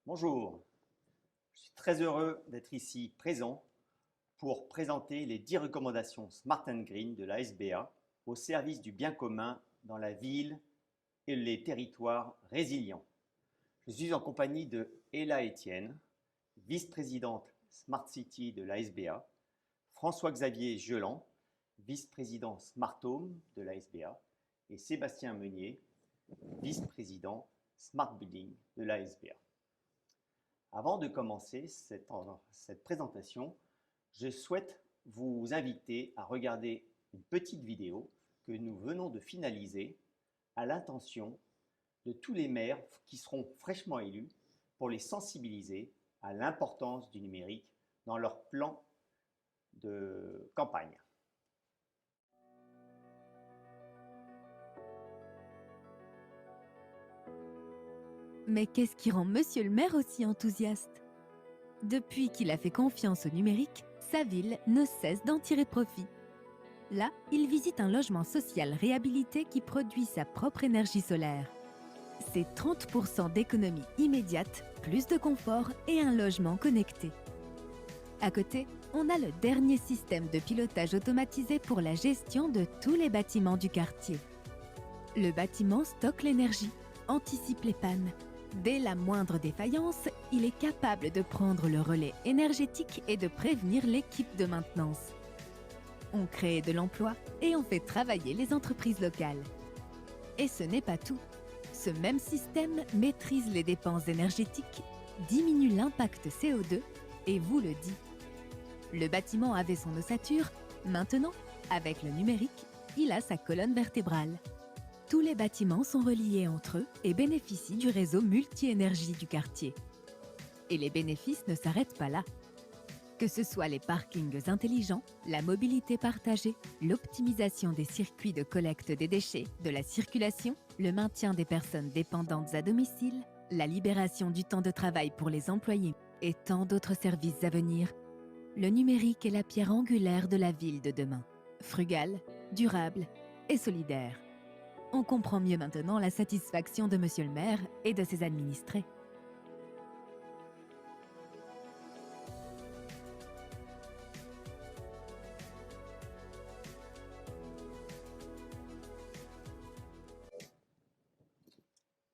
Bonjour, je suis très heureux d'être ici présent pour présenter les 10 recommandations Smart and Green de la SBA au service du bien commun dans la ville et les territoires résilients. Je suis en compagnie de Ella Etienne, vice-présidente Smart City de la SBA, François-Xavier Geland, vice-président Smart Home de la SBA, et Sébastien Meunier, vice-président Smart Building de la SBA. Avant de commencer cette présentation, je souhaite vous inviter à regarder une petite vidéo que nous venons de finaliser à l'intention de tous les maires qui seront fraîchement élus pour les sensibiliser à l'importance du numérique dans leur plan de campagne. Mais qu'est-ce qui rend Monsieur le maire aussi enthousiaste? Depuis qu'il a fait confiance au numérique, sa ville ne cesse d'en tirer profit. Là, il visite un logement social réhabilité qui produit sa propre énergie solaire. C'est 30% d'économie immédiate, plus de confort et un logement connecté. À côté, on a le dernier système de pilotage automatisé pour la gestion de tous les bâtiments du quartier. Le bâtiment stocke l'énergie, anticipe les pannes. Dès la moindre défaillance, il est capable de prendre le relais énergétique et de prévenir l'équipe de maintenance. On crée de l'emploi et on fait travailler les entreprises locales. Et ce n'est pas tout. Ce même système maîtrise les dépenses énergétiques, diminue l'impact CO2 et vous le dit. Le bâtiment avait son ossature, maintenant, avec le numérique, il a sa colonne vertébrale. Tous les bâtiments sont reliés entre eux et bénéficient du réseau multi-énergie du quartier. Et les bénéfices ne s'arrêtent pas là. Que ce soit les parkings intelligents, la mobilité partagée, l'optimisation des circuits de collecte des déchets, de la circulation, le maintien des personnes dépendantes à domicile, la libération du temps de travail pour les employés et tant d'autres services à venir, le numérique est la pierre angulaire de la ville de demain. Frugale, durable et solidaire. On comprend mieux maintenant la satisfaction de Monsieur le maire et de ses administrés.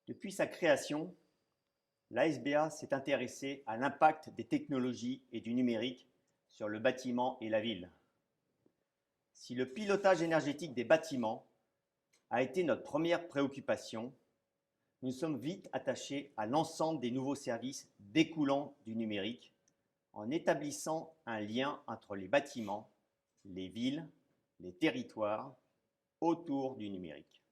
Depuis sa création, la SBA s'est intéressée à l'impact des technologies et du numérique sur le bâtiment et la ville. Si le pilotage énergétique des bâtiments a été notre première préoccupation, nous sommes vite attachés à l'ensemble des nouveaux services découlant du numérique en établissant un lien entre les bâtiments, les villes, les territoires autour du numérique.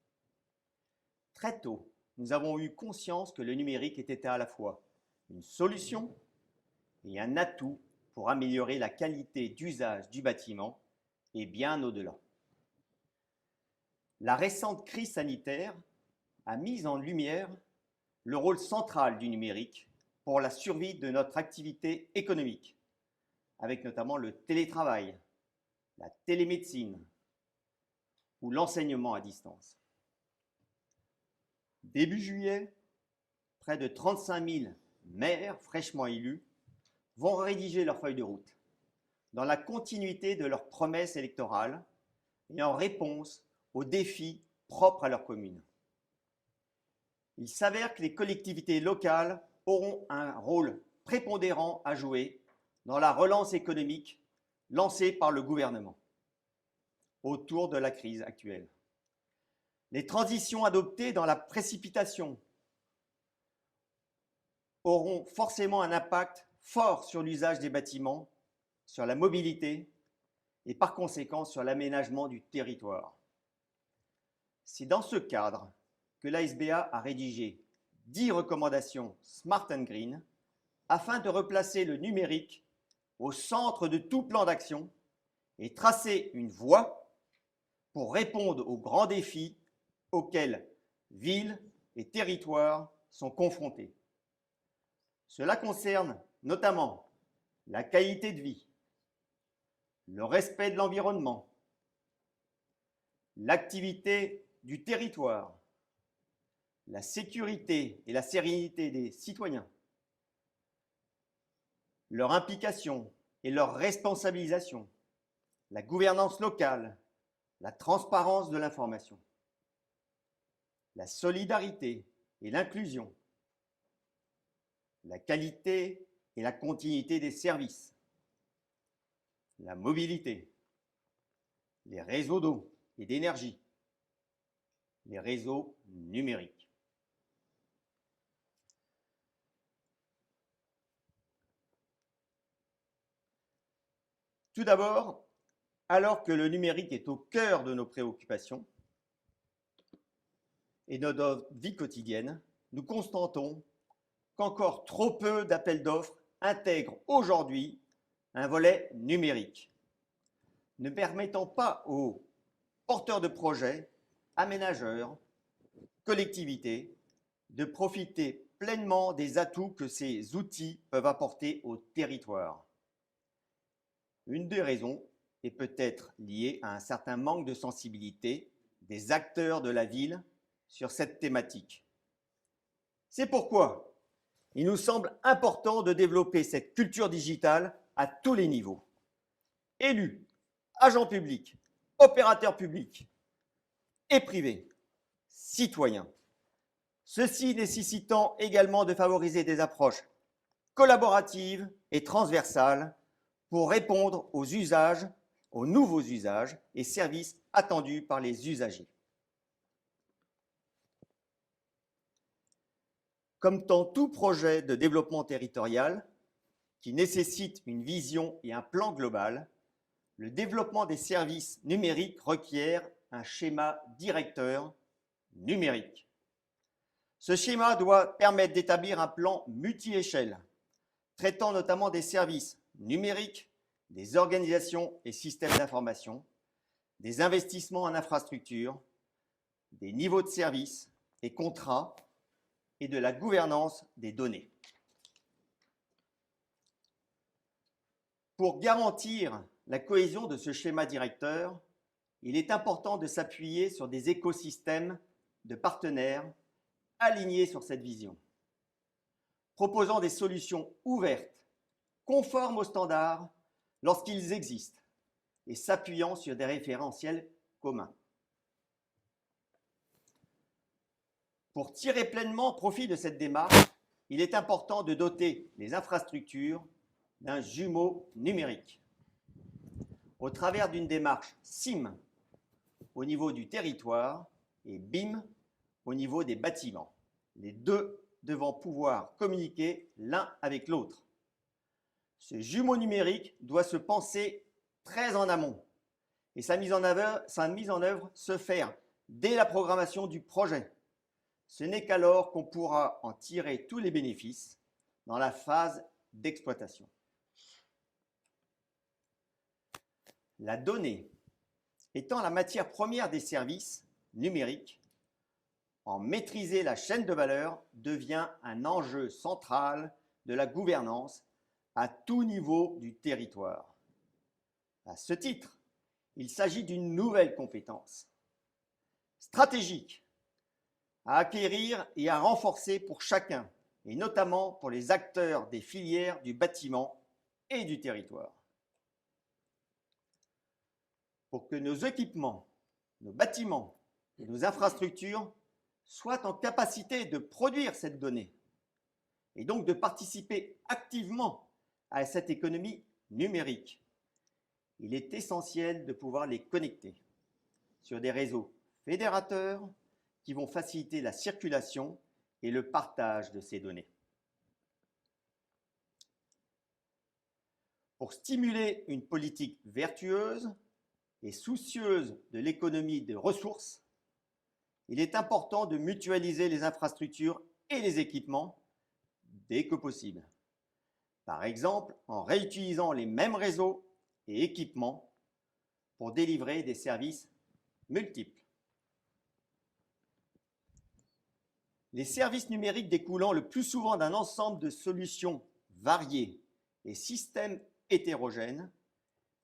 Très tôt, nous avons eu conscience que le numérique était à la fois une solution et un atout pour améliorer la qualité d'usage du bâtiment et bien au-delà. La récente crise sanitaire a mis en lumière le rôle central du numérique pour la survie de notre activité économique, avec notamment le télétravail, la télémédecine ou l'enseignement à distance. Début juillet, près de 35 000 maires fraîchement élus vont rédiger leur feuille de route dans la continuité de leurs promesses électorales et en réponse aux défis propres à leur commune. Il s'avère que les collectivités locales auront un rôle prépondérant à jouer dans la relance économique lancée par le gouvernement autour de la crise actuelle. Les transitions adoptées dans la précipitation auront forcément un impact fort sur l'usage des bâtiments, sur la mobilité et par conséquent sur l'aménagement du territoire. C'est dans ce cadre que la SBA a rédigé 10 recommandations Smart and Green afin de replacer le numérique au centre de tout plan d'action et tracer une voie pour répondre aux grands défis auxquels villes et territoires sont confrontés. Cela concerne notamment la qualité de vie, le respect de l'environnement, l'activité du territoire, la sécurité et la sérénité des citoyens, leur implication et leur responsabilisation, la gouvernance locale, la transparence de l'information, la solidarité et l'inclusion, la qualité et la continuité des services, la mobilité, les réseaux d'eau et d'énergie, les réseaux numériques. Tout d'abord, alors que le numérique est au cœur de nos préoccupations et de notre vie quotidienne, nous constatons qu'encore trop peu d'appels d'offres intègrent aujourd'hui un volet numérique, ne permettant pas aux porteurs de projets, aménageurs, collectivités, de profiter pleinement des atouts que ces outils peuvent apporter au territoire. Une des raisons est peut-être liée à un certain manque de sensibilité des acteurs de la ville sur cette thématique. C'est pourquoi il nous semble important de développer cette culture digitale à tous les niveaux. Élus, agents publics, opérateurs publics et privés, citoyens. Ceci nécessitant également de favoriser des approches collaboratives et transversales pour répondre aux usages, aux nouveaux usages et services attendus par les usagers. Comme dans tout projet de développement territorial qui nécessite une vision et un plan global, le développement des services numériques requiert un schéma directeur numérique. Ce schéma doit permettre d'établir un plan multi-échelle, traitant notamment des services numériques, des organisations et systèmes d'information, des investissements en infrastructures, des niveaux de services et contrats et de la gouvernance des données. Pour garantir la cohésion de ce schéma directeur, il est important de s'appuyer sur des écosystèmes de partenaires alignés sur cette vision, proposant des solutions ouvertes, conformes aux standards lorsqu'ils existent et s'appuyant sur des référentiels communs. Pour tirer pleinement profit de cette démarche, il est important de doter les infrastructures d'un jumeau numérique au travers d'une démarche SIM au niveau du territoire et BIM au niveau des bâtiments, les deux devant pouvoir communiquer l'un avec l'autre. Ce jumeau numérique doit se penser très en amont et sa mise en œuvre se faire dès la programmation du projet. Ce n'est qu'alors qu'on pourra en tirer tous les bénéfices dans la phase d'exploitation. La donnée étant la matière première des services numériques, en maîtriser la chaîne de valeur devient un enjeu central de la gouvernance à tout niveau du territoire. À ce titre, il s'agit d'une nouvelle compétence stratégique à acquérir et à renforcer pour chacun, et notamment pour les acteurs des filières du bâtiment et du territoire. Pour que nos équipements, nos bâtiments et nos infrastructures soient en capacité de produire cette donnée et donc de participer activement à cette économie numérique, il est essentiel de pouvoir les connecter sur des réseaux fédérateurs qui vont faciliter la circulation et le partage de ces données. Pour stimuler une politique vertueuse et soucieuse de l'économie des ressources, il est important de mutualiser les infrastructures et les équipements dès que possible. Par exemple, en réutilisant les mêmes réseaux et équipements pour délivrer des services multiples. Les services numériques découlant le plus souvent d'un ensemble de solutions variées et systèmes hétérogènes,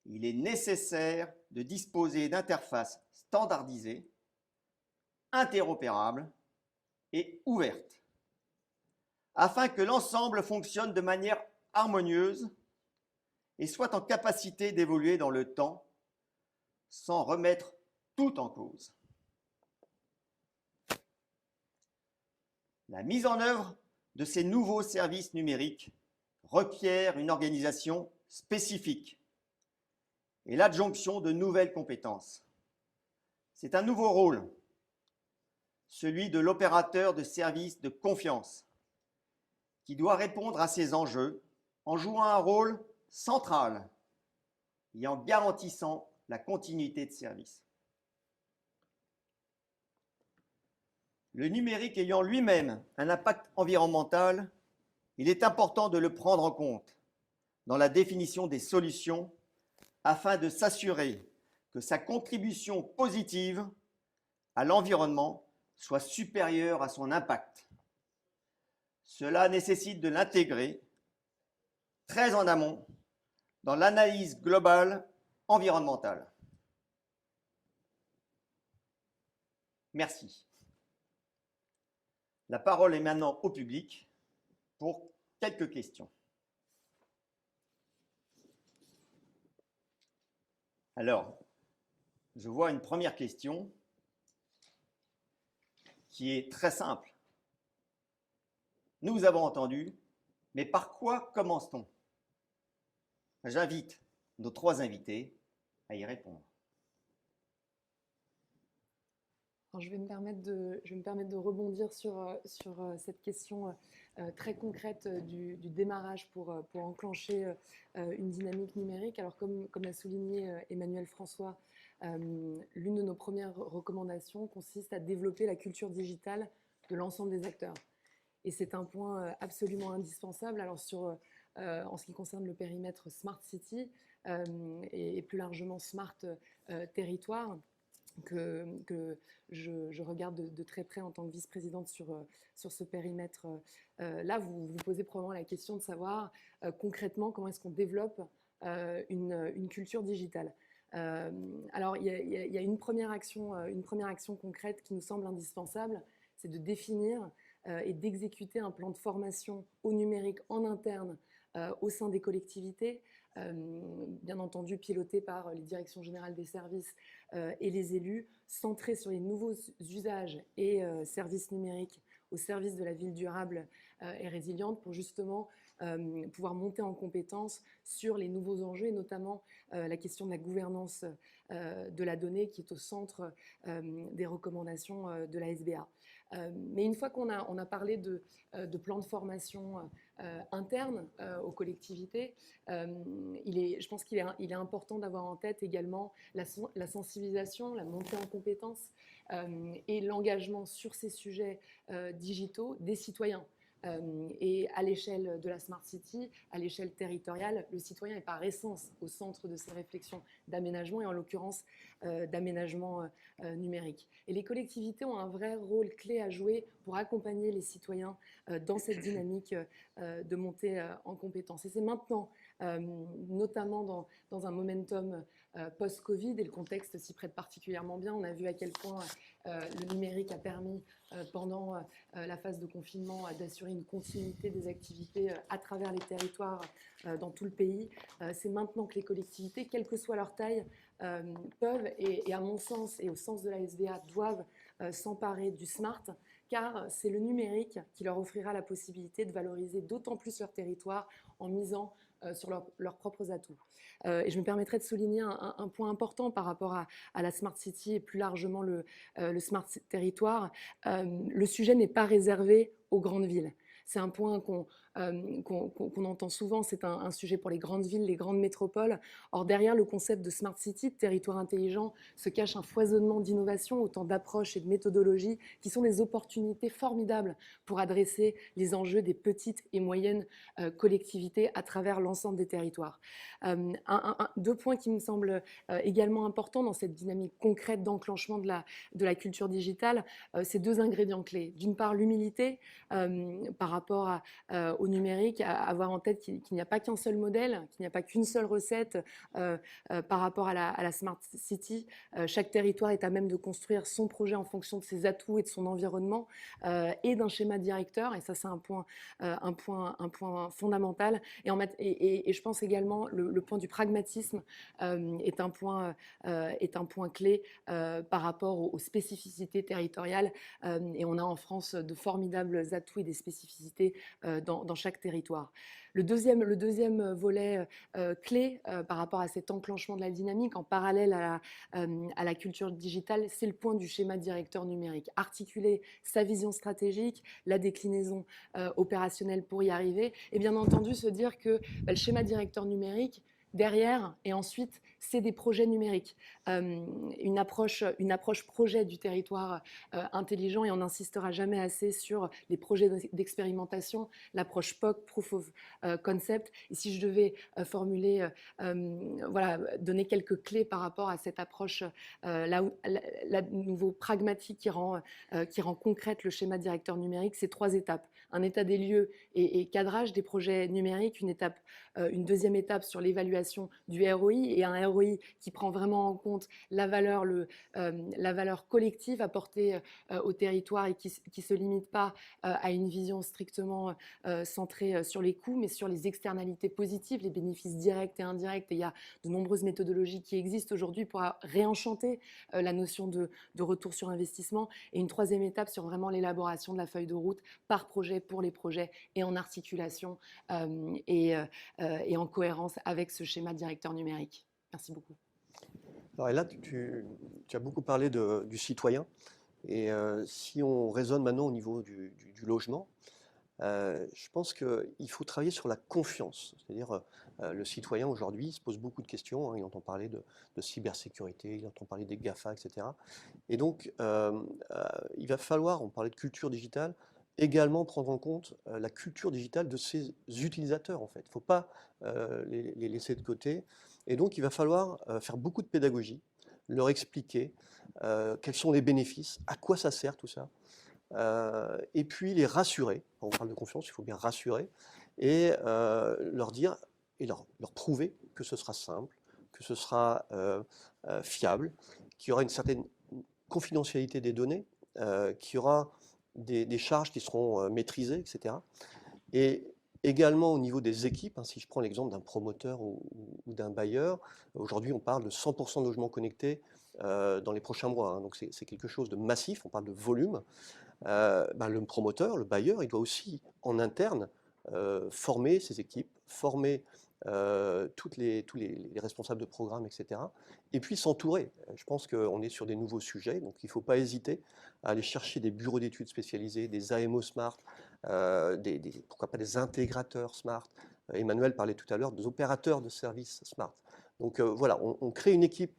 il est nécessaire de disposer d'interfaces standardisées, interopérables et ouvertes, afin que l'ensemble fonctionne de manière harmonieuse et soit en capacité d'évoluer dans le temps sans remettre tout en cause. La mise en œuvre de ces nouveaux services numériques requiert une organisation spécifique et l'adjonction de nouvelles compétences. C'est un nouveau rôle, celui de l'opérateur de services de confiance, qui doit répondre à ces enjeux en jouant un rôle central et en garantissant la continuité de service. Le numérique ayant lui-même un impact environnemental, il est important de le prendre en compte dans la définition des solutions afin de s'assurer que sa contribution positive à l'environnement soit supérieure à son impact. Cela nécessite de l'intégrer très en amont dans l'analyse globale environnementale. Merci. La parole est maintenant au public pour quelques questions. Alors, je vois une première question qui est très simple. Nous avons entendu, mais par quoi commence-t-on? J'invite nos trois invités à y répondre. Alors, je vais me permettre de rebondir sur cette question très concrète du démarrage pour enclencher une dynamique numérique. Alors, comme l'a souligné Emmanuel François, l'une de nos premières recommandations consiste à développer la culture digitale de l'ensemble des acteurs. Et c'est un point absolument indispensable. Alors, en ce qui concerne le périmètre Smart City et plus largement Smart Territoire, que je regarde de très près en tant que vice-présidente sur ce périmètre. Là, vous vous posez probablement la question de savoir concrètement comment est-ce qu'on développe une culture digitale. Alors, il y a une première action concrète qui nous semble indispensable, c'est de définir et d'exécuter un plan de formation au numérique en interne au sein des collectivités, bien entendu piloté par les directions générales des services et les élus, centré sur les nouveaux usages et services numériques au service de la ville durable et résiliente pour justement pouvoir monter en compétence sur les nouveaux enjeux et notamment la question de la gouvernance de la donnée qui est au centre des recommandations de la SBA. Mais une fois qu'on a parlé de plans de formation interne aux collectivités, je pense qu'il est important d'avoir en tête également la sensibilisation, la montée en compétences et l'engagement sur ces sujets digitaux des citoyens. Et à l'échelle de la Smart City, à l'échelle territoriale, le citoyen est par essence au centre de ces réflexions d'aménagement et en l'occurrence d'aménagement numérique. Et les collectivités ont un vrai rôle clé à jouer pour accompagner les citoyens dans cette dynamique de montée en compétences. Et c'est maintenant, notamment dans un momentum post-Covid, et le contexte s'y prête particulièrement bien. On a vu à quel point le numérique a permis, pendant la phase de confinement, d'assurer une continuité des activités à travers les territoires dans tout le pays. C'est maintenant que les collectivités, quelle que soit leur taille, peuvent, et à mon sens et au sens de la SBA, doivent s'emparer du smart, car c'est le numérique qui leur offrira la possibilité de valoriser d'autant plus leur territoire en misant sur leurs propres atouts. Et je me permettrai de souligner un point important par rapport à la Smart City et plus largement le Smart Territoire. Le sujet n'est pas réservé aux grandes villes. C'est un point qu'on entend souvent, c'est un sujet pour les grandes villes, les grandes métropoles. Or, derrière le concept de Smart City, de territoire intelligent, se cache un foisonnement d'innovations, autant d'approches et de méthodologies qui sont des opportunités formidables pour adresser les enjeux des petites et moyennes collectivités à travers l'ensemble des territoires. Deux points qui me semblent également importants dans cette dynamique concrète d'enclenchement de la culture digitale, c'est deux ingrédients clés. D'une part, l'humilité par rapport au numérique, avoir en tête qu'il n'y a pas qu'un seul modèle, qu'il n'y a pas qu'une seule recette par rapport à la Smart City. Chaque territoire est à même de construire son projet en fonction de ses atouts et de son environnement et d'un schéma directeur. Et ça, c'est un point fondamental. Et je pense également le point du pragmatisme est un point clé par rapport aux spécificités territoriales. Et on a en France de formidables atouts et des spécificités dans chaque territoire. Le deuxième volet clé par rapport à cet enclenchement de la dynamique en parallèle à la culture digitale, c'est le point du schéma directeur numérique. Articuler sa vision stratégique, la déclinaison opérationnelle pour y arriver, et bien entendu se dire que le schéma directeur numérique, derrière, et ensuite, c'est des projets numériques. Une approche projet du territoire intelligent, et on n'insistera jamais assez sur les projets d'expérimentation, l'approche POC, Proof of Concept. Et si je devais donner quelques clés par rapport à cette approche nouveau pragmatique qui rend concrète le schéma directeur numérique, c'est 3 étapes. Un état des lieux et cadrage des projets numériques, une deuxième étape sur l'évaluation du ROI et un ROI qui prend vraiment en compte la valeur collective apportée au territoire et qui ne se limite pas à une vision strictement centrée sur les coûts, mais sur les externalités positives, les bénéfices directs et indirects. Et il y a de nombreuses méthodologies qui existent aujourd'hui pour réenchanter la notion de retour sur investissement. Et une troisième étape sur vraiment l'élaboration de la feuille de route par projet, pour les projets, et en articulation et en cohérence avec ce schéma directeur numérique. Merci beaucoup. Alors, et là, tu as beaucoup parlé du citoyen. Et si on raisonne maintenant au niveau du logement, je pense qu'il faut travailler sur la confiance. C'est-à-dire, le citoyen aujourd'hui, il se pose beaucoup de questions. Il entend parler de cybersécurité, il entend parler des GAFA, etc. Et donc, il va falloir, on parlait de culture digitale, également prendre en compte la culture digitale de ses utilisateurs, en fait. Il ne faut pas les laisser de côté. Et donc, il va falloir faire beaucoup de pédagogie, leur expliquer quels sont les bénéfices, à quoi ça sert tout ça. Et puis les rassurer. Quand on parle de confiance, il faut bien rassurer et leur dire et leur prouver que ce sera simple, que ce sera fiable, qu'il y aura une certaine confidentialité des données, qu'il y aura des charges qui seront maîtrisées, etc. Et également au niveau des équipes, hein, si je prends l'exemple d'un promoteur ou d'un bailleur, aujourd'hui on parle de 100% de logements connectés dans les prochains mois, hein, donc c'est quelque chose de massif, on parle de volume. Le promoteur, le bailleur, il doit aussi en interne former ses équipes, former tous les responsables de programme, etc. Et puis s'entourer. Je pense qu'on est sur des nouveaux sujets, donc il ne faut pas hésiter à aller chercher des bureaux d'études spécialisés, des AMO Smart, pourquoi pas des intégrateurs Smart. Emmanuel parlait tout à l'heure des opérateurs de services Smart. Donc voilà, on crée une équipe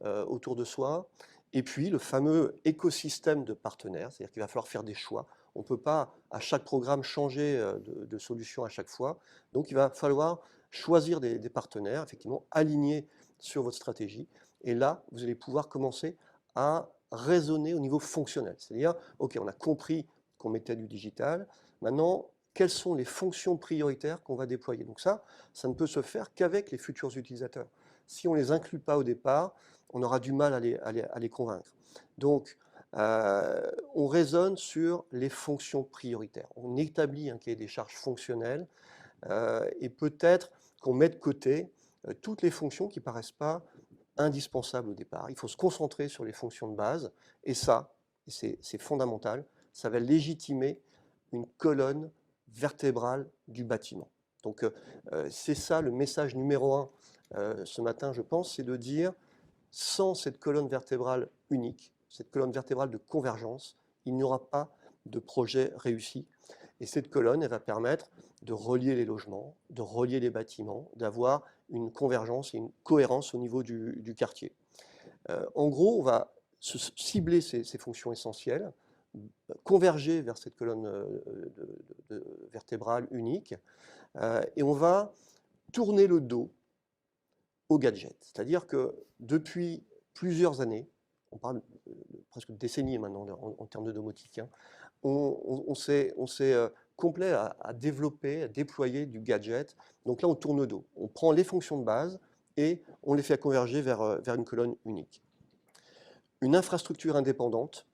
autour de soi. Et puis le fameux écosystème de partenaires, c'est-à-dire qu'il va falloir faire des choix. On ne peut pas à chaque programme changer de solution à chaque fois. Donc il va falloir choisir des partenaires, effectivement, alignés sur votre stratégie. Et là, vous allez pouvoir commencer à raisonner au niveau fonctionnel. C'est-à-dire, OK, on a compris qu'on mettait du digital. Maintenant, quelles sont les fonctions prioritaires qu'on va déployer? Donc ça ne peut se faire qu'avec les futurs utilisateurs. Si on ne les inclut pas au départ, on aura du mal à les convaincre. Donc, on raisonne sur les fonctions prioritaires. On établit un cahier des charges fonctionnel et peut-être qu'on met de côté toutes les fonctions qui ne paraissent pas indispensables au départ. Il faut se concentrer sur les fonctions de base et ça, c'est fondamental, ça va légitimer une colonne vertébrale du bâtiment. Donc, c'est ça le message numéro 1 ce matin, je pense, c'est de dire sans cette colonne vertébrale unique, cette colonne vertébrale de convergence, il n'y aura pas de projet réussi. Et cette colonne, elle va permettre de relier les logements, de relier les bâtiments, d'avoir une convergence et une cohérence au niveau du quartier. En gros, on va cibler ces fonctions essentielles, converger vers cette colonne vertébrale unique, et on va tourner le dos aux gadgets. C'est-à-dire que depuis plusieurs années, on parle presque de décennies maintenant en termes de domotique, hein, on s'est complet à développer, à déployer du gadget. Donc là, on tourne le dos. On prend les fonctions de base et on les fait converger vers une colonne unique. Une infrastructure indépendante,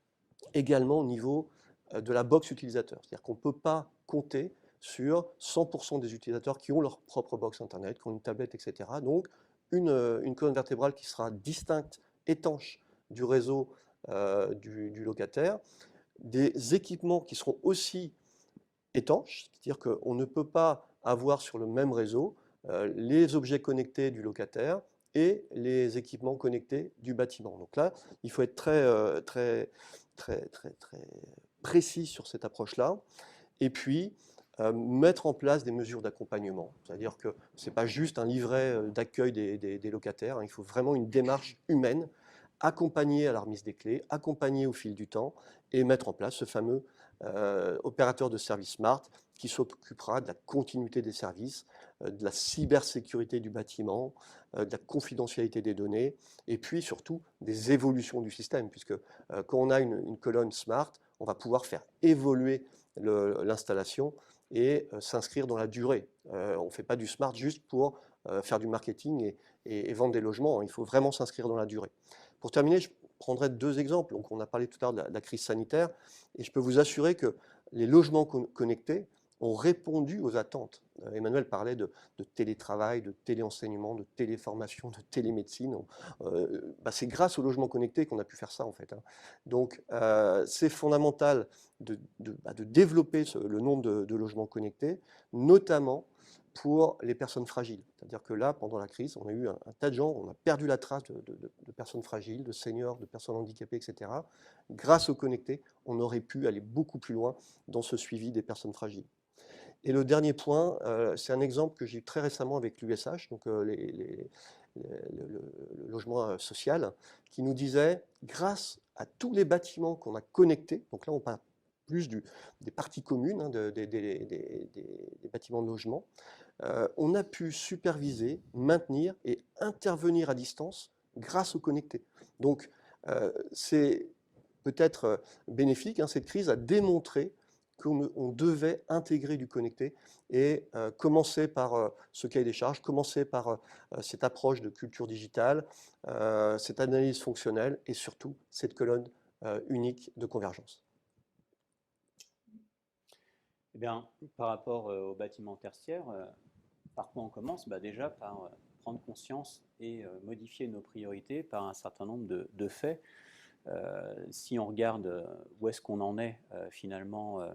également au niveau de la box utilisateur. C'est-à-dire qu'on ne peut pas compter sur 100% des utilisateurs qui ont leur propre box Internet, qui ont une tablette, etc. Donc, une colonne vertébrale qui sera distincte, étanche du réseau du locataire, des équipements qui seront aussi étanches, c'est-à-dire qu'on ne peut pas avoir sur le même réseau les objets connectés du locataire et les équipements connectés du bâtiment. Donc là, il faut être très précis sur cette approche-là. Et puis, mettre en place des mesures d'accompagnement. C'est-à-dire que ce n'est pas juste un livret d'accueil des locataires, hein, il faut vraiment une démarche humaine, accompagner à la remise des clés, accompagner au fil du temps et mettre en place ce fameux opérateur de service smart qui s'occupera de la continuité des services, de la cybersécurité du bâtiment, de la confidentialité des données, et puis surtout des évolutions du système, puisque quand on a une colonne smart, on va pouvoir faire évoluer l'installation et s'inscrire dans la durée. On ne fait pas du smart juste pour faire du marketing et vendre des logements, hein. Il faut vraiment s'inscrire dans la durée. Pour terminer, je prendrai deux exemples. Donc, on a parlé tout à l'heure de la crise sanitaire, et je peux vous assurer que les logements connectés ont répondu aux attentes. Emmanuel parlait de télétravail, de téléenseignement, de téléformation, de télémédecine. C'est grâce aux logements connectés qu'on a pu faire ça, en fait, hein. Donc, c'est fondamental de développer le nombre de logements connectés, notamment pour les personnes fragiles. C'est-à-dire que là, pendant la crise, on a eu un tas de gens, on a perdu la trace de personnes fragiles, de seniors, de personnes handicapées, etc. Grâce au connecté, on aurait pu aller beaucoup plus loin dans ce suivi des personnes fragiles. Et le dernier point, c'est un exemple que j'ai eu très récemment avec l'USH, donc le logement social, qui nous disait, grâce à tous les bâtiments qu'on a connectés, donc là on parle plus des parties communes, hein, des bâtiments de logement, on a pu superviser, maintenir et intervenir à distance grâce au connecté. Donc c'est peut-être bénéfique, hein, cette crise a démontré qu'on devait intégrer du connecté et commencer par ce cahier des charges, commencer par cette approche de culture digitale, cette analyse fonctionnelle et surtout cette colonne unique de convergence. Eh bien, par rapport au bâtiment tertiaire, par quoi on commence? Déjà par prendre conscience et modifier nos priorités par un certain nombre de faits. Si on regarde où est-ce qu'on en est finalement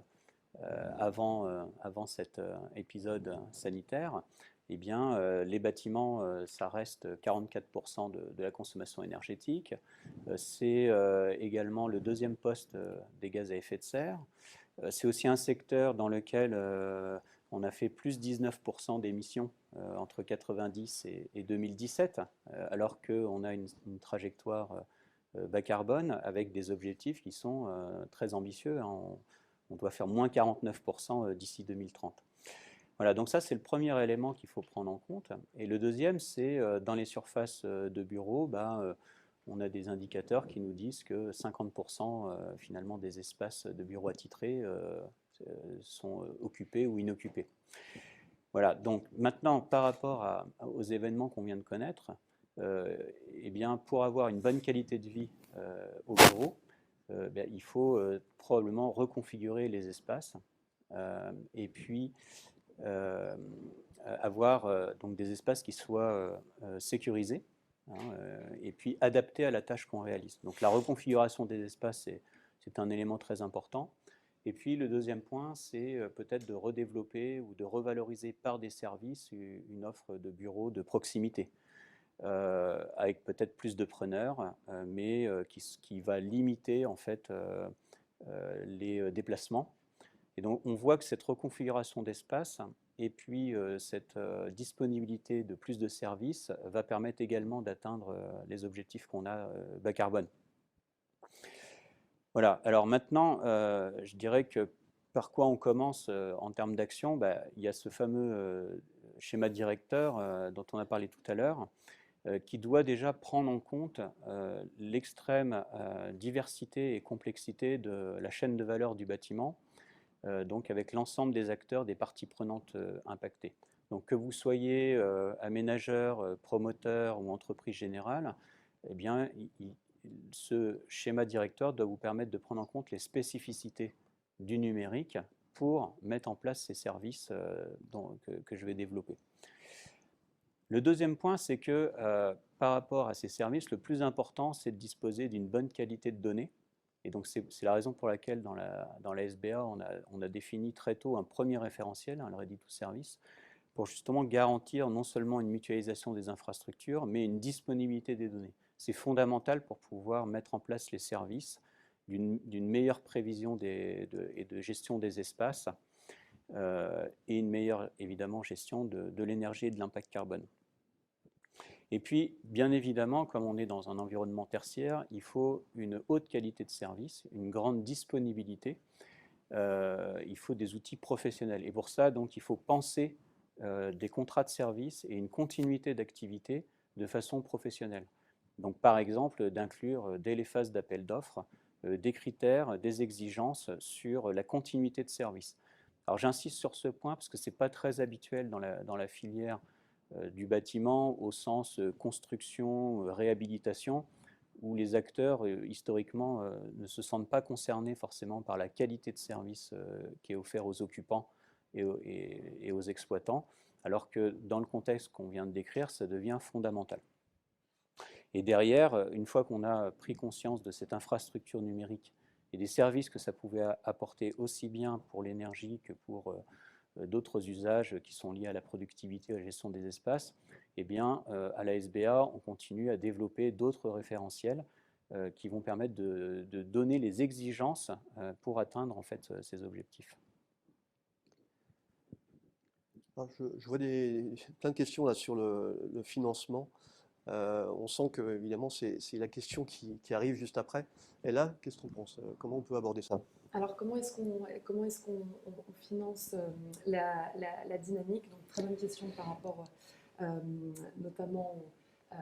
avant cet épisode sanitaire, eh bien, les bâtiments, ça reste 44% de la consommation énergétique. C'est également le deuxième poste des gaz à effet de serre. C'est aussi un secteur dans lequel on a fait plus 19% d'émissions entre 90 et 2017, alors qu'on a une trajectoire bas carbone avec des objectifs qui sont très ambitieux, hein. On doit faire moins 49% d'ici 2030. Voilà, donc ça c'est le premier élément qu'il faut prendre en compte. Et le deuxième, c'est dans les surfaces de bureaux, on a des indicateurs qui nous disent que 50% finalement des espaces de bureaux attitrés sont occupés ou inoccupés. Voilà, donc maintenant par rapport aux événements qu'on vient de connaître, eh bien, pour avoir une bonne qualité de vie au bureau, il faut probablement reconfigurer les espaces et puis avoir donc des espaces qui soient sécurisés, hein, et puis adaptés à la tâche qu'on réalise. Donc la reconfiguration des espaces, c'est un élément très important. Et puis le deuxième point, c'est peut-être de redévelopper ou de revaloriser par des services une offre de bureaux de proximité. Avec peut-être plus de preneurs, mais qui va limiter en fait les déplacements. Et donc on voit que cette reconfiguration d'espace et puis cette disponibilité de plus de services va permettre également d'atteindre les objectifs qu'on a bas carbone. Voilà, alors maintenant, je dirais que par quoi on commence en termes d'action, il y a ce fameux schéma directeur dont on a parlé tout à l'heure, qui doit déjà prendre en compte l'extrême diversité et complexité de la chaîne de valeur du bâtiment, donc avec l'ensemble des acteurs, des parties prenantes impactées. Donc que vous soyez aménageur, promoteur ou entreprise générale, eh bien, ce schéma directeur doit vous permettre de prendre en compte les spécificités du numérique pour mettre en place ces services que je vais développer. Le deuxième point, c'est que par rapport à ces services, le plus important, c'est de disposer d'une bonne qualité de données. Et donc, c'est la raison pour laquelle dans la SBA, on a défini très tôt un premier référentiel, le Ready to Service, pour justement garantir non seulement une mutualisation des infrastructures, mais une disponibilité des données. C'est fondamental pour pouvoir mettre en place les services d'une meilleure prévision et de gestion des espaces et une meilleure, évidemment, gestion de l'énergie et de l'impact carbone. Et puis, bien évidemment, comme on est dans un environnement tertiaire, il faut une haute qualité de service, une grande disponibilité. Il faut des outils professionnels. Et pour ça, donc, il faut penser des contrats de service et une continuité d'activité de façon professionnelle. Donc, par exemple, d'inclure dès les phases d'appel d'offres des critères, des exigences sur la continuité de service. Alors, j'insiste sur ce point parce que ce n'est pas très habituel dans la filière du bâtiment au sens construction, réhabilitation, où les acteurs, historiquement, ne se sentent pas concernés forcément par la qualité de service qui est offert aux occupants et aux exploitants, alors que dans le contexte qu'on vient de décrire, ça devient fondamental. Et derrière, une fois qu'on a pris conscience de cette infrastructure numérique et des services que ça pouvait apporter aussi bien pour l'énergie que pour d'autres usages qui sont liés à la productivité et à la gestion des espaces, eh bien, à la SBA, on continue à développer d'autres référentiels qui vont permettre de donner les exigences pour atteindre en fait, ces objectifs. Alors, je vois plein de questions là, sur le financement. On sent que, évidemment, c'est la question qui arrive juste après. Et là, qu'est-ce qu'on pense? Comment on peut aborder ça? Alors, comment est-ce qu'on finance la dynamique? Donc, très bonne question par rapport notamment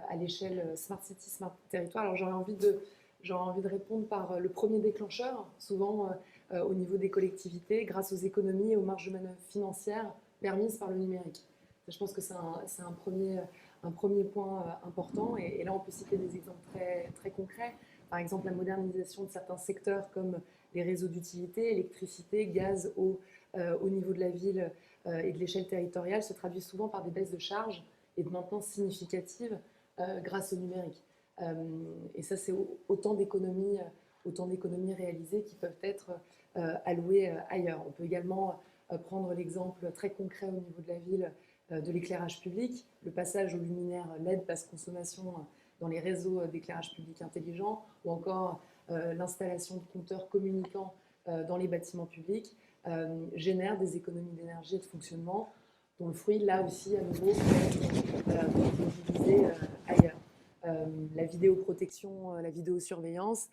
à l'échelle Smart City, Smart Territoire. Alors, j'aurais envie de répondre par le premier déclencheur, souvent au niveau des collectivités, grâce aux économies et aux marges de manœuvre financières permises par le numérique. Je pense que c'est un premier point important. Et là, on peut citer des exemples très, très concrets. Par exemple, la modernisation de certains secteurs comme les réseaux d'utilité, électricité, gaz, eau, au niveau de la ville et de l'échelle territoriale se traduit souvent par des baisses de charges et de maintenance significatives grâce au numérique. Et ça, c'est autant d'économies réalisées qui peuvent être allouées ailleurs. On peut également prendre l'exemple très concret au niveau de la ville de l'éclairage public, le passage aux luminaires LED basse consommation dans les réseaux d'éclairage public intelligent, ou encore l'installation de compteurs communicants dans les bâtiments publics, génère des économies d'énergie et de fonctionnement, dont le fruit, là aussi, à nouveau, peut être mobilisé ailleurs. La vidéoprotection, la vidéosurveillance,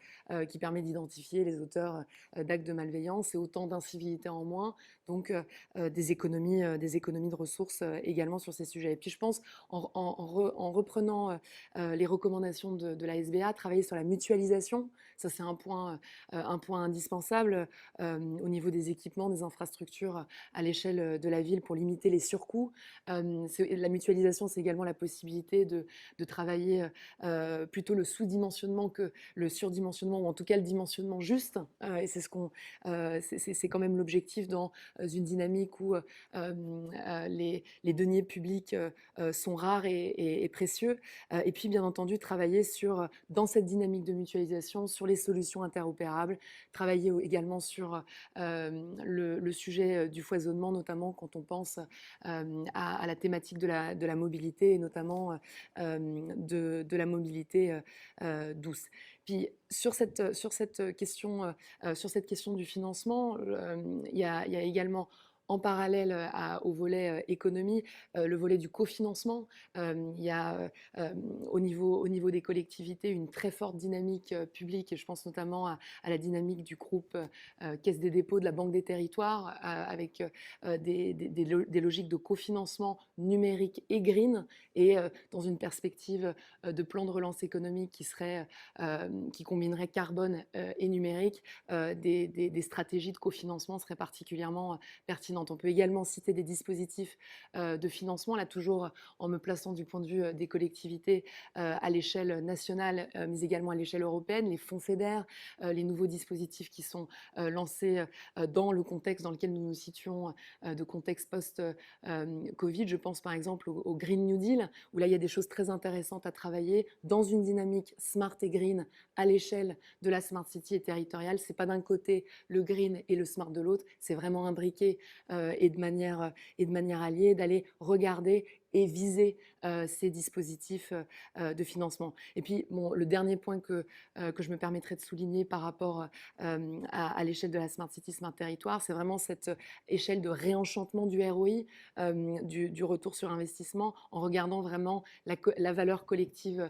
qui permet d'identifier les auteurs d'actes de malveillance, et autant d'incivilités en moins, donc des économies de ressources également sur ces sujets. Et puis je pense, en reprenant les recommandations de la SBA, travailler sur la mutualisation, ça c'est un point indispensable au niveau des équipements, des infrastructures à l'échelle de la ville pour limiter les surcoûts. La mutualisation, c'est également la possibilité de travailler plutôt le sous-dimensionnement que le surdimensionnement, ou en tout cas le dimensionnement juste. Et c'est c'est quand même l'objectif dans une dynamique où les deniers publics sont rares et précieux. Et puis, bien entendu, travailler dans cette dynamique de mutualisation, sur les solutions interopérables, travailler également sur le sujet du foisonnement, notamment quand on pense à la thématique de la mobilité, et notamment de la mobilité douce. Puis sur cette question du financement, il y a également En parallèle au volet économie, le volet du cofinancement, il y a au niveau des collectivités une très forte dynamique publique, et je pense notamment à la dynamique du groupe Caisse des dépôts de la Banque des territoires, avec des logiques de cofinancement numérique et green, et dans une perspective de plan de relance économique qui combinerait carbone et numérique, des stratégies de cofinancement seraient particulièrement pertinentes. On peut également citer des dispositifs de financement, là toujours en me plaçant du point de vue des collectivités à l'échelle nationale, mais également à l'échelle européenne, les fonds FEDER, les nouveaux dispositifs qui sont lancés dans le contexte dans lequel nous nous situons, de contexte post-Covid. Je pense par exemple au Green New Deal, où là il y a des choses très intéressantes à travailler dans une dynamique smart et green à l'échelle de la Smart City et territoriale. C'est pas d'un côté le green et le smart de l'autre, c'est vraiment imbriqué et de manière alliée, d'aller regarder et viser ces dispositifs de financement. Et puis, bon, le dernier point que je me permettrai de souligner par rapport à l'échelle de la Smart City, Smart Territoire, c'est vraiment cette échelle de réenchantement du ROI, du retour sur investissement, en regardant vraiment la valeur collective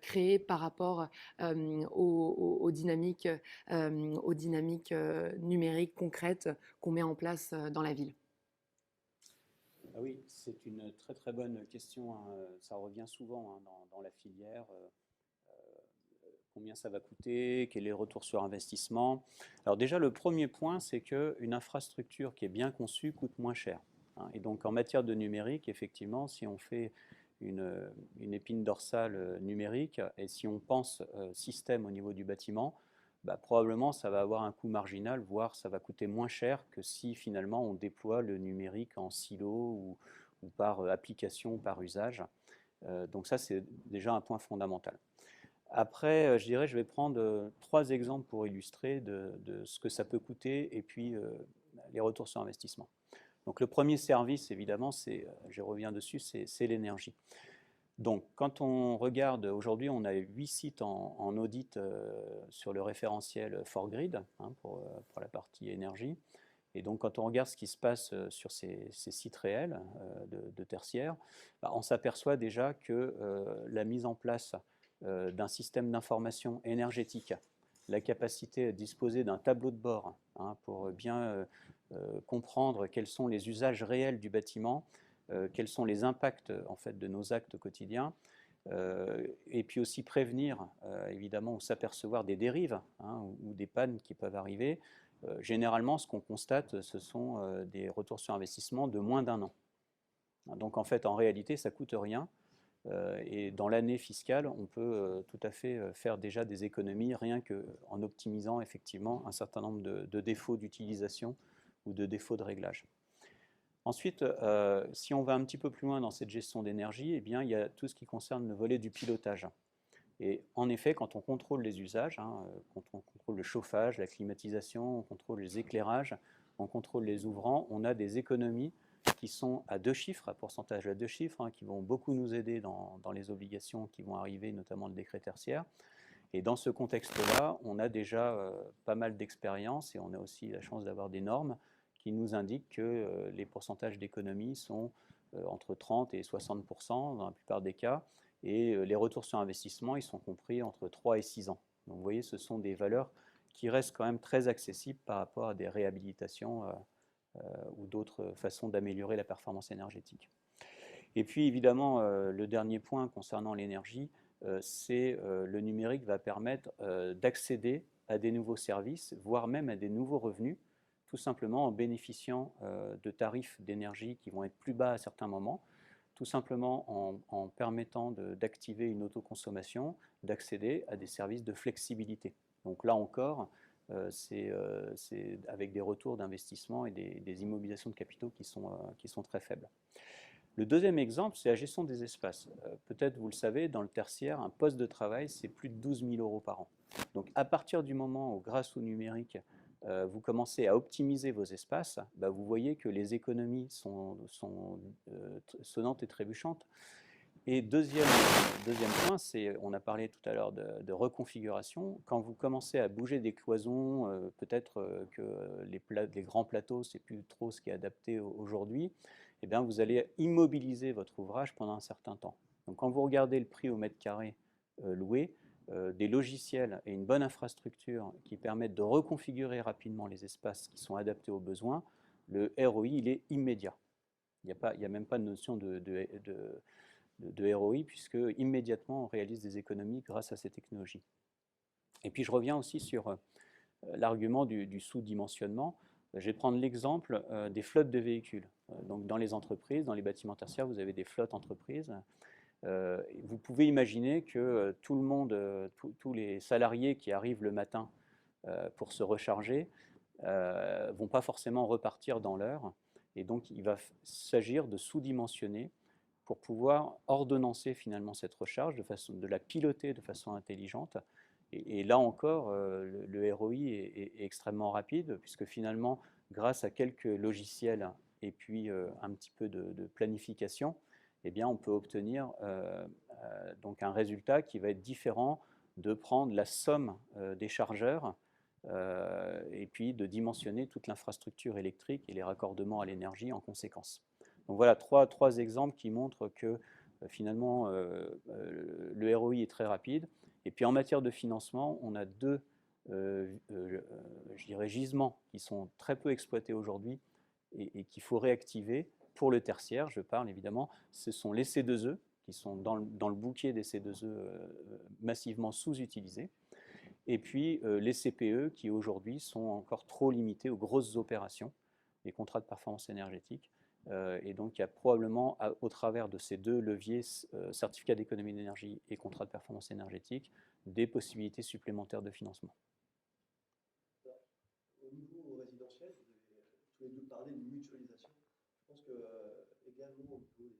créée par rapport aux dynamiques numériques concrètes qu'on met en place dans la ville. Ah oui, c'est une très très bonne question, hein. Ça revient souvent, hein, dans la filière. Combien ça va coûter, quel est le retour sur investissement. Alors déjà, le premier point, c'est qu'une infrastructure qui est bien conçue coûte moins cher, hein. Et donc en matière de numérique, effectivement, si on fait une épine dorsale numérique et si on pense système au niveau du bâtiment, bah, probablement ça va avoir un coût marginal, voire ça va coûter moins cher que si finalement on déploie le numérique en silo ou par application, par usage. Donc ça, c'est déjà un point fondamental. Après, je dirais, je vais prendre 3 exemples pour illustrer de ce que ça peut coûter et puis les retours sur investissement. Donc le premier service, évidemment, je reviens dessus, c'est l'énergie. Donc quand on regarde, aujourd'hui on a 8 sites en audit sur le référentiel 4Grid, hein, pour la partie énergie. Et donc quand on regarde ce qui se passe sur ces sites réels de tertiaire, bah, on s'aperçoit déjà que la mise en place d'un système d'information énergétique, la capacité à disposer d'un tableau de bord, hein, pour bien comprendre quels sont les usages réels du bâtiment, quels sont les impacts en fait, de nos actes quotidiens, et puis aussi prévenir évidemment ou s'apercevoir des dérives, hein, ou des pannes qui peuvent arriver. Généralement, ce qu'on constate, ce sont des retours sur investissement de moins d'1 an. Donc en fait, en réalité, ça ne coûte rien. Et dans l'année fiscale, on peut tout à fait faire déjà des économies rien qu'en optimisant effectivement un certain nombre de défauts d'utilisation ou de défauts de réglage. Ensuite, si on va un petit peu plus loin dans cette gestion d'énergie, eh bien, il y a tout ce qui concerne le volet du pilotage. Et en effet, quand on contrôle les usages, hein, quand on contrôle le chauffage, la climatisation, on contrôle les éclairages, on contrôle les ouvrants, on a des économies qui sont à 2 chiffres, à pourcentage à 2 chiffres, hein, qui vont beaucoup nous aider dans les obligations qui vont arriver, notamment le décret tertiaire. Et dans ce contexte-là, on a déjà pas mal d'expérience et on a aussi la chance d'avoir des normes qui nous indiquent que les pourcentages d'économie sont entre 30 et 60% dans la plupart des cas. Et les retours sur investissement, ils sont compris entre 3 et 6 ans. Donc vous voyez, ce sont des valeurs qui restent quand même très accessibles par rapport à des réhabilitations ou d'autres façons d'améliorer la performance énergétique. Et puis évidemment, le dernier point concernant l'énergie, c'est le numérique va permettre d'accéder à des nouveaux services, voire même à des nouveaux revenus, tout simplement en bénéficiant de tarifs d'énergie qui vont être plus bas à certains moments, tout simplement en permettant d'activer une autoconsommation, d'accéder à des services de flexibilité. Donc là encore, c'est avec des retours d'investissement et des immobilisations de capitaux qui sont très faibles. Le deuxième exemple, c'est la gestion des espaces. Peut-être vous le savez, dans le tertiaire, un poste de travail, c'est plus de 12 000 € par an. Donc à partir du moment où, grâce au numérique, vous commencez à optimiser vos espaces, bah, vous voyez que les économies sont sonnantes et trébuchantes. Et deuxième point, on a parlé tout à l'heure de reconfiguration. Quand vous commencez à bouger des cloisons, peut-être que les grands plateaux, c'est plus trop ce qui est adapté aujourd'hui, eh bien, vous allez immobiliser votre ouvrage pendant un certain temps. Donc quand vous regardez le prix au mètre carré loué, des logiciels et une bonne infrastructure qui permettent de reconfigurer rapidement les espaces qui sont adaptés aux besoins, le ROI, il est immédiat. Il n'y a même pas de notion de ROI, puisque immédiatement on réalise des économies grâce à ces technologies. Et puis je reviens aussi sur l'argument du sous-dimensionnement. Je vais prendre l'exemple des flottes de véhicules. Donc dans les entreprises, dans les bâtiments tertiaires, vous avez des flottes entreprises. Vous pouvez imaginer que tout le monde, tous les salariés qui arrivent le matin pour se recharger ne vont pas forcément repartir dans l'heure. Et donc il va s'agir de sous-dimensionner pour pouvoir ordonnancer finalement cette recharge, de la piloter de façon intelligente. Et là encore, le ROI est extrêmement rapide, puisque finalement, grâce à quelques logiciels et puis un petit peu de planification, eh bien, on peut obtenir donc un résultat qui va être différent de prendre la somme des chargeurs et puis de dimensionner toute l'infrastructure électrique et les raccordements à l'énergie en conséquence. Donc voilà, trois exemples qui montrent que finalement le ROI est très rapide. Et puis en matière de financement, on a deux je dirais, gisements qui sont très peu exploités aujourd'hui et qu'il faut réactiver pour le tertiaire, je parle évidemment. Ce sont les C2E, qui sont dans le bouquet des C2E massivement sous-utilisés. Et puis les CPE qui aujourd'hui sont encore trop limités aux grosses opérations, les contrats de performance énergétique. Et donc il y a probablement, au travers de ces deux leviers, certificat d'économie d'énergie et contrat de performance énergétique, des possibilités supplémentaires de financement. Au niveau résidentiel, vous avez tous les deux parlé de mutualisation. Je pense que également au niveau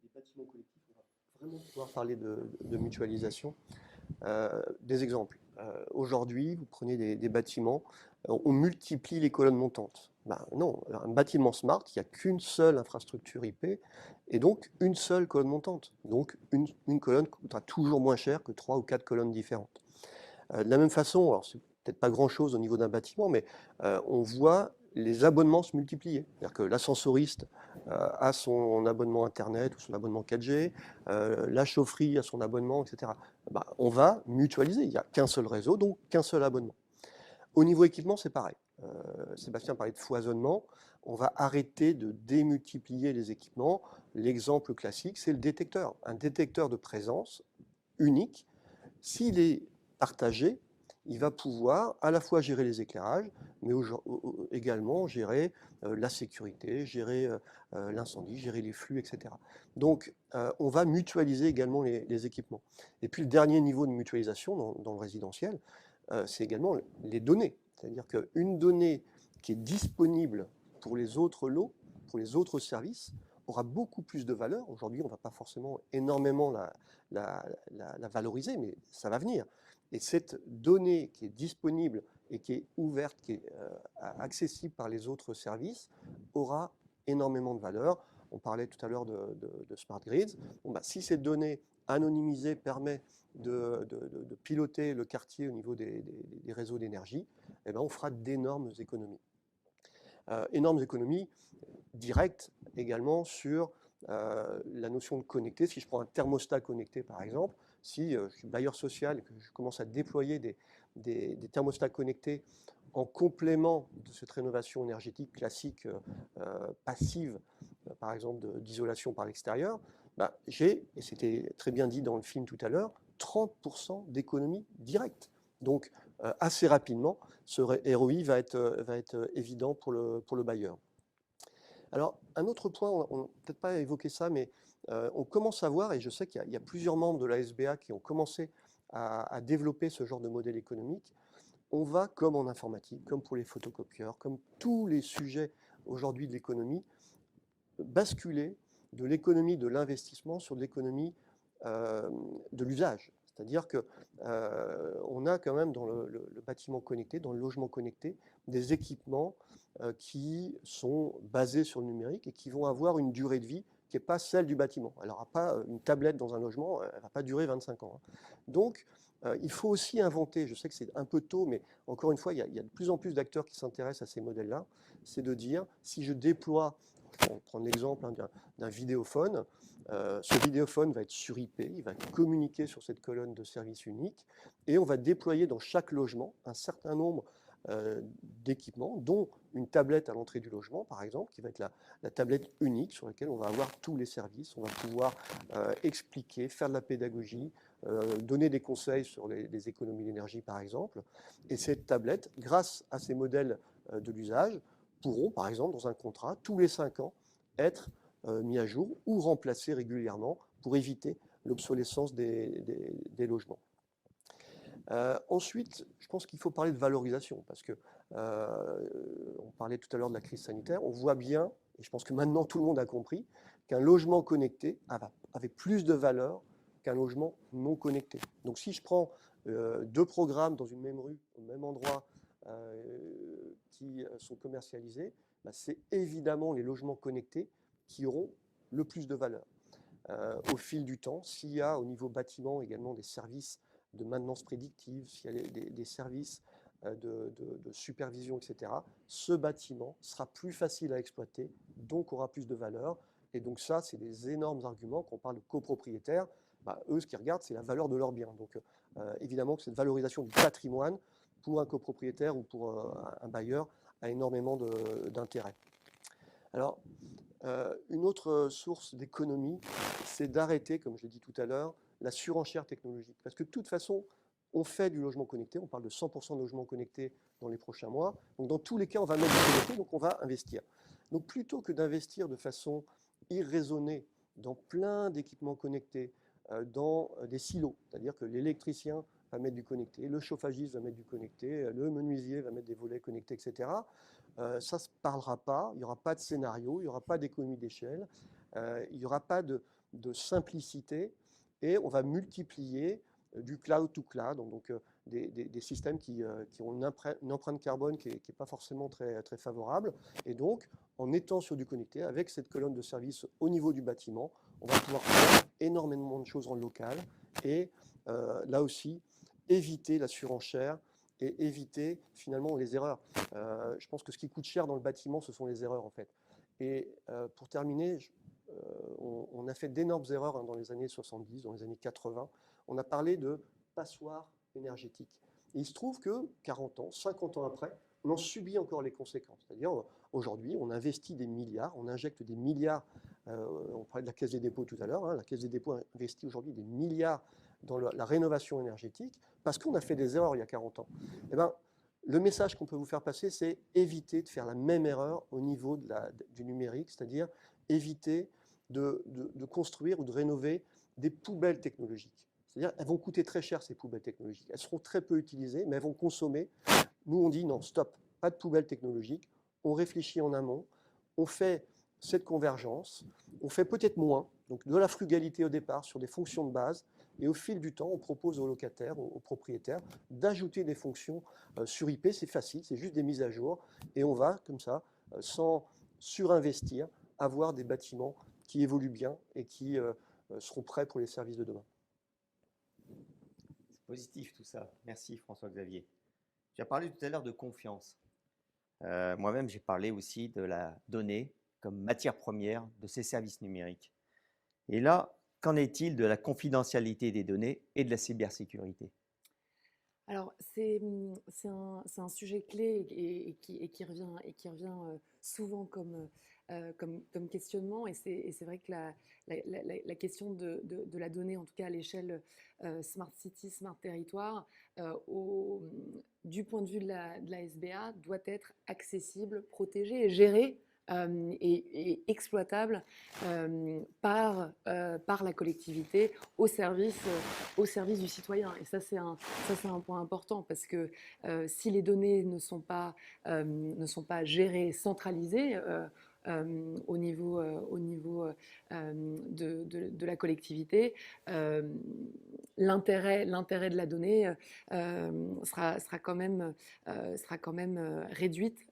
des bâtiments collectifs, on va vraiment pouvoir parler de mutualisation. Des exemples. Aujourd'hui, vous prenez des bâtiments, on multiplie les colonnes montantes. Ben non, un bâtiment smart, il n'y a qu'une seule infrastructure IP et donc une seule colonne montante. Donc une colonne coûtera toujours moins cher que 3 ou 4 colonnes différentes. De la même façon, alors c'est peut-être pas grand-chose au niveau d'un bâtiment, mais on voit les abonnements se multiplier. C'est-à-dire que l'ascensoriste a son abonnement Internet ou son abonnement 4G, la chaufferie a son abonnement, etc. Bah, on va mutualiser. Il n'y a qu'un seul réseau, donc qu'un seul abonnement. Au niveau équipement, c'est pareil. Sébastien parlait de foisonnement. On va arrêter de démultiplier les équipements. L'exemple classique, c'est le détecteur. Un détecteur de présence unique, s'il est partagé, il va pouvoir à la fois gérer les éclairages, mais également gérer la sécurité, gérer l'incendie, gérer les flux, etc. Donc, on va mutualiser également les équipements. Et puis, le dernier niveau de mutualisation dans le résidentiel, c'est également les données. C'est-à-dire qu'une donnée qui est disponible pour les autres lots, pour les autres services, aura beaucoup plus de valeur. Aujourd'hui, on ne va pas forcément énormément la valoriser, mais ça va venir. Et cette donnée qui est disponible et qui est ouverte, qui est accessible par les autres services, aura énormément de valeur. On parlait tout à l'heure de Smart Grids. Bon, bah, si cette donnée anonymisée permet de piloter le quartier au niveau des réseaux d'énergie, eh ben, on fera d'énormes économies. Énormes économies directes également sur la notion de connecté. Si je prends un thermostat connecté, par exemple, si je suis bailleur social et que je commence à déployer des thermostats connectés en complément de cette rénovation énergétique classique passive, par exemple d'isolation par l'extérieur, bah, j'ai, et c'était très bien dit dans le film tout à l'heure, 30% d'économie directe. Donc, assez rapidement, ce ROI va être évident pour le bailleur. Alors, un autre point, on n'a peut-être pas évoqué ça, mais on commence à voir, et je sais qu'il y a plusieurs membres de la SBA qui ont commencé à développer ce genre de modèle économique. On va, comme en informatique, comme pour les photocopieurs, comme tous les sujets aujourd'hui de l'économie, basculer de l'économie de l'investissement sur de l'économie de l'usage. C'est-à-dire qu'on a quand même dans le bâtiment connecté, dans le logement connecté, des équipements qui sont basés sur le numérique et qui vont avoir une durée de vie qui n'est pas celle du bâtiment. Elle n'aura pas une tablette dans un logement, elle ne va pas durer 25 ans. Donc, il faut aussi inventer, je sais que c'est un peu tôt, mais encore une fois, il y a de plus en plus d'acteurs qui s'intéressent à ces modèles-là, c'est de dire, si je déploie, on prend l'exemple d'un vidéophone, ce vidéophone va être sur IP, il va communiquer sur cette colonne de service unique, et on va déployer dans chaque logement un certain nombre d'équipements, dont une tablette à l'entrée du logement, par exemple, qui va être la tablette unique sur laquelle on va avoir tous les services, on va pouvoir expliquer, faire de la pédagogie, donner des conseils sur les économies d'énergie, par exemple. Et cette tablette, grâce à ces modèles de l'usage, pourront, par exemple, dans un contrat, tous les 5 ans, être mis à jour ou remplacés régulièrement pour éviter l'obsolescence des logements. Ensuite, je pense qu'il faut parler de valorisation, parce que on parlait tout à l'heure de la crise sanitaire, on voit bien, et je pense que maintenant tout le monde a compris, qu'un logement connecté avait plus de valeur qu'un logement non connecté. Donc si je prends 2 programmes dans une même rue, au même endroit, qui sont commercialisés, bah, c'est évidemment les logements connectés qui auront le plus de valeur. Au fil du temps, s'il y a au niveau bâtiment également des services de maintenance prédictive, s'il y a des services de supervision, etc., ce bâtiment sera plus facile à exploiter, donc aura plus de valeur. Et donc ça, c'est des énormes arguments. Quand on parle de copropriétaires, bah, eux, ce qu'ils regardent, c'est la valeur de leurs biens. Donc évidemment que cette valorisation du patrimoine, pour un copropriétaire ou pour un bailleur, a énormément d'intérêt. Alors, une autre source d'économie, c'est d'arrêter, comme je l'ai dit tout à l'heure, la surenchère technologique. Parce que de toute façon, on fait du logement connecté, on parle de 100% de logements connectés dans les prochains mois. Donc dans tous les cas, on va mettre du connecté, donc on va investir. Donc plutôt que d'investir de façon irraisonnée dans plein d'équipements connectés, dans des silos, c'est-à-dire que l'électricien va mettre du connecté, le chauffagiste va mettre du connecté, le menuisier va mettre des volets connectés, etc. Ça ne se parlera pas, il n'y aura pas de scénario, il n'y aura pas d'économie d'échelle, il n'y aura pas de simplicité, et on va multiplier du cloud to cloud, donc des systèmes qui ont une empreinte carbone qui n'est pas forcément très, très favorable. Et donc, en étant sur du connecté, avec cette colonne de service au niveau du bâtiment, on va pouvoir faire énormément de choses en local, et là aussi, éviter la surenchère et éviter finalement les erreurs. Je pense que ce qui coûte cher dans le bâtiment, ce sont les erreurs en fait. Et pour terminer, on a fait d'énormes erreurs dans les années 70, dans les années 80. On a parlé de passoire énergétique. Et il se trouve que 40 ans, 50 ans après, on en subit encore les conséquences. C'est-à-dire, aujourd'hui, on investit des milliards, on injecte des milliards, on parlait de la Caisse des dépôts tout à l'heure, la Caisse des dépôts investit aujourd'hui des milliards dans la rénovation énergétique, parce qu'on a fait des erreurs il y a 40 ans. Eh ben, le message qu'on peut vous faire passer, c'est éviter de faire la même erreur au niveau du numérique, c'est-à-dire éviter de construire ou de rénover des poubelles technologiques. C'est-à-dire elles vont coûter très cher, ces poubelles technologiques. Elles seront très peu utilisées, mais elles vont consommer. Nous, on dit non, stop, pas de poubelles technologiques. On réfléchit en amont, on fait cette convergence, on fait peut-être moins, donc de la frugalité au départ sur des fonctions de base, et au fil du temps, on propose aux locataires, aux propriétaires, d'ajouter des fonctions sur IP. C'est facile, c'est juste des mises à jour, et on va, comme ça, sans surinvestir, avoir des bâtiments qui évoluent bien et qui seront prêts pour les services de demain. C'est positif tout ça. Merci François-Xavier. Tu as parlé tout à l'heure de confiance. Moi-même, j'ai parlé aussi de la donnée comme matière première de ces services numériques. Et là, qu'en est-il de la confidentialité des données et de la cybersécurité ? Alors, c'est un sujet clé et qui revient souvent comme questionnement. Et c'est vrai que la question de la donnée, en tout cas à l'échelle Smart City, Smart Territoire, du point de vue de la SBA, doit être accessible, protégée et gérée et exploitable par la collectivité au service du citoyen. Et ça, c'est un point important, parce que si les données ne sont pas gérées, centralisées, de la collectivité. L'intérêt de la donnée sera quand même réduite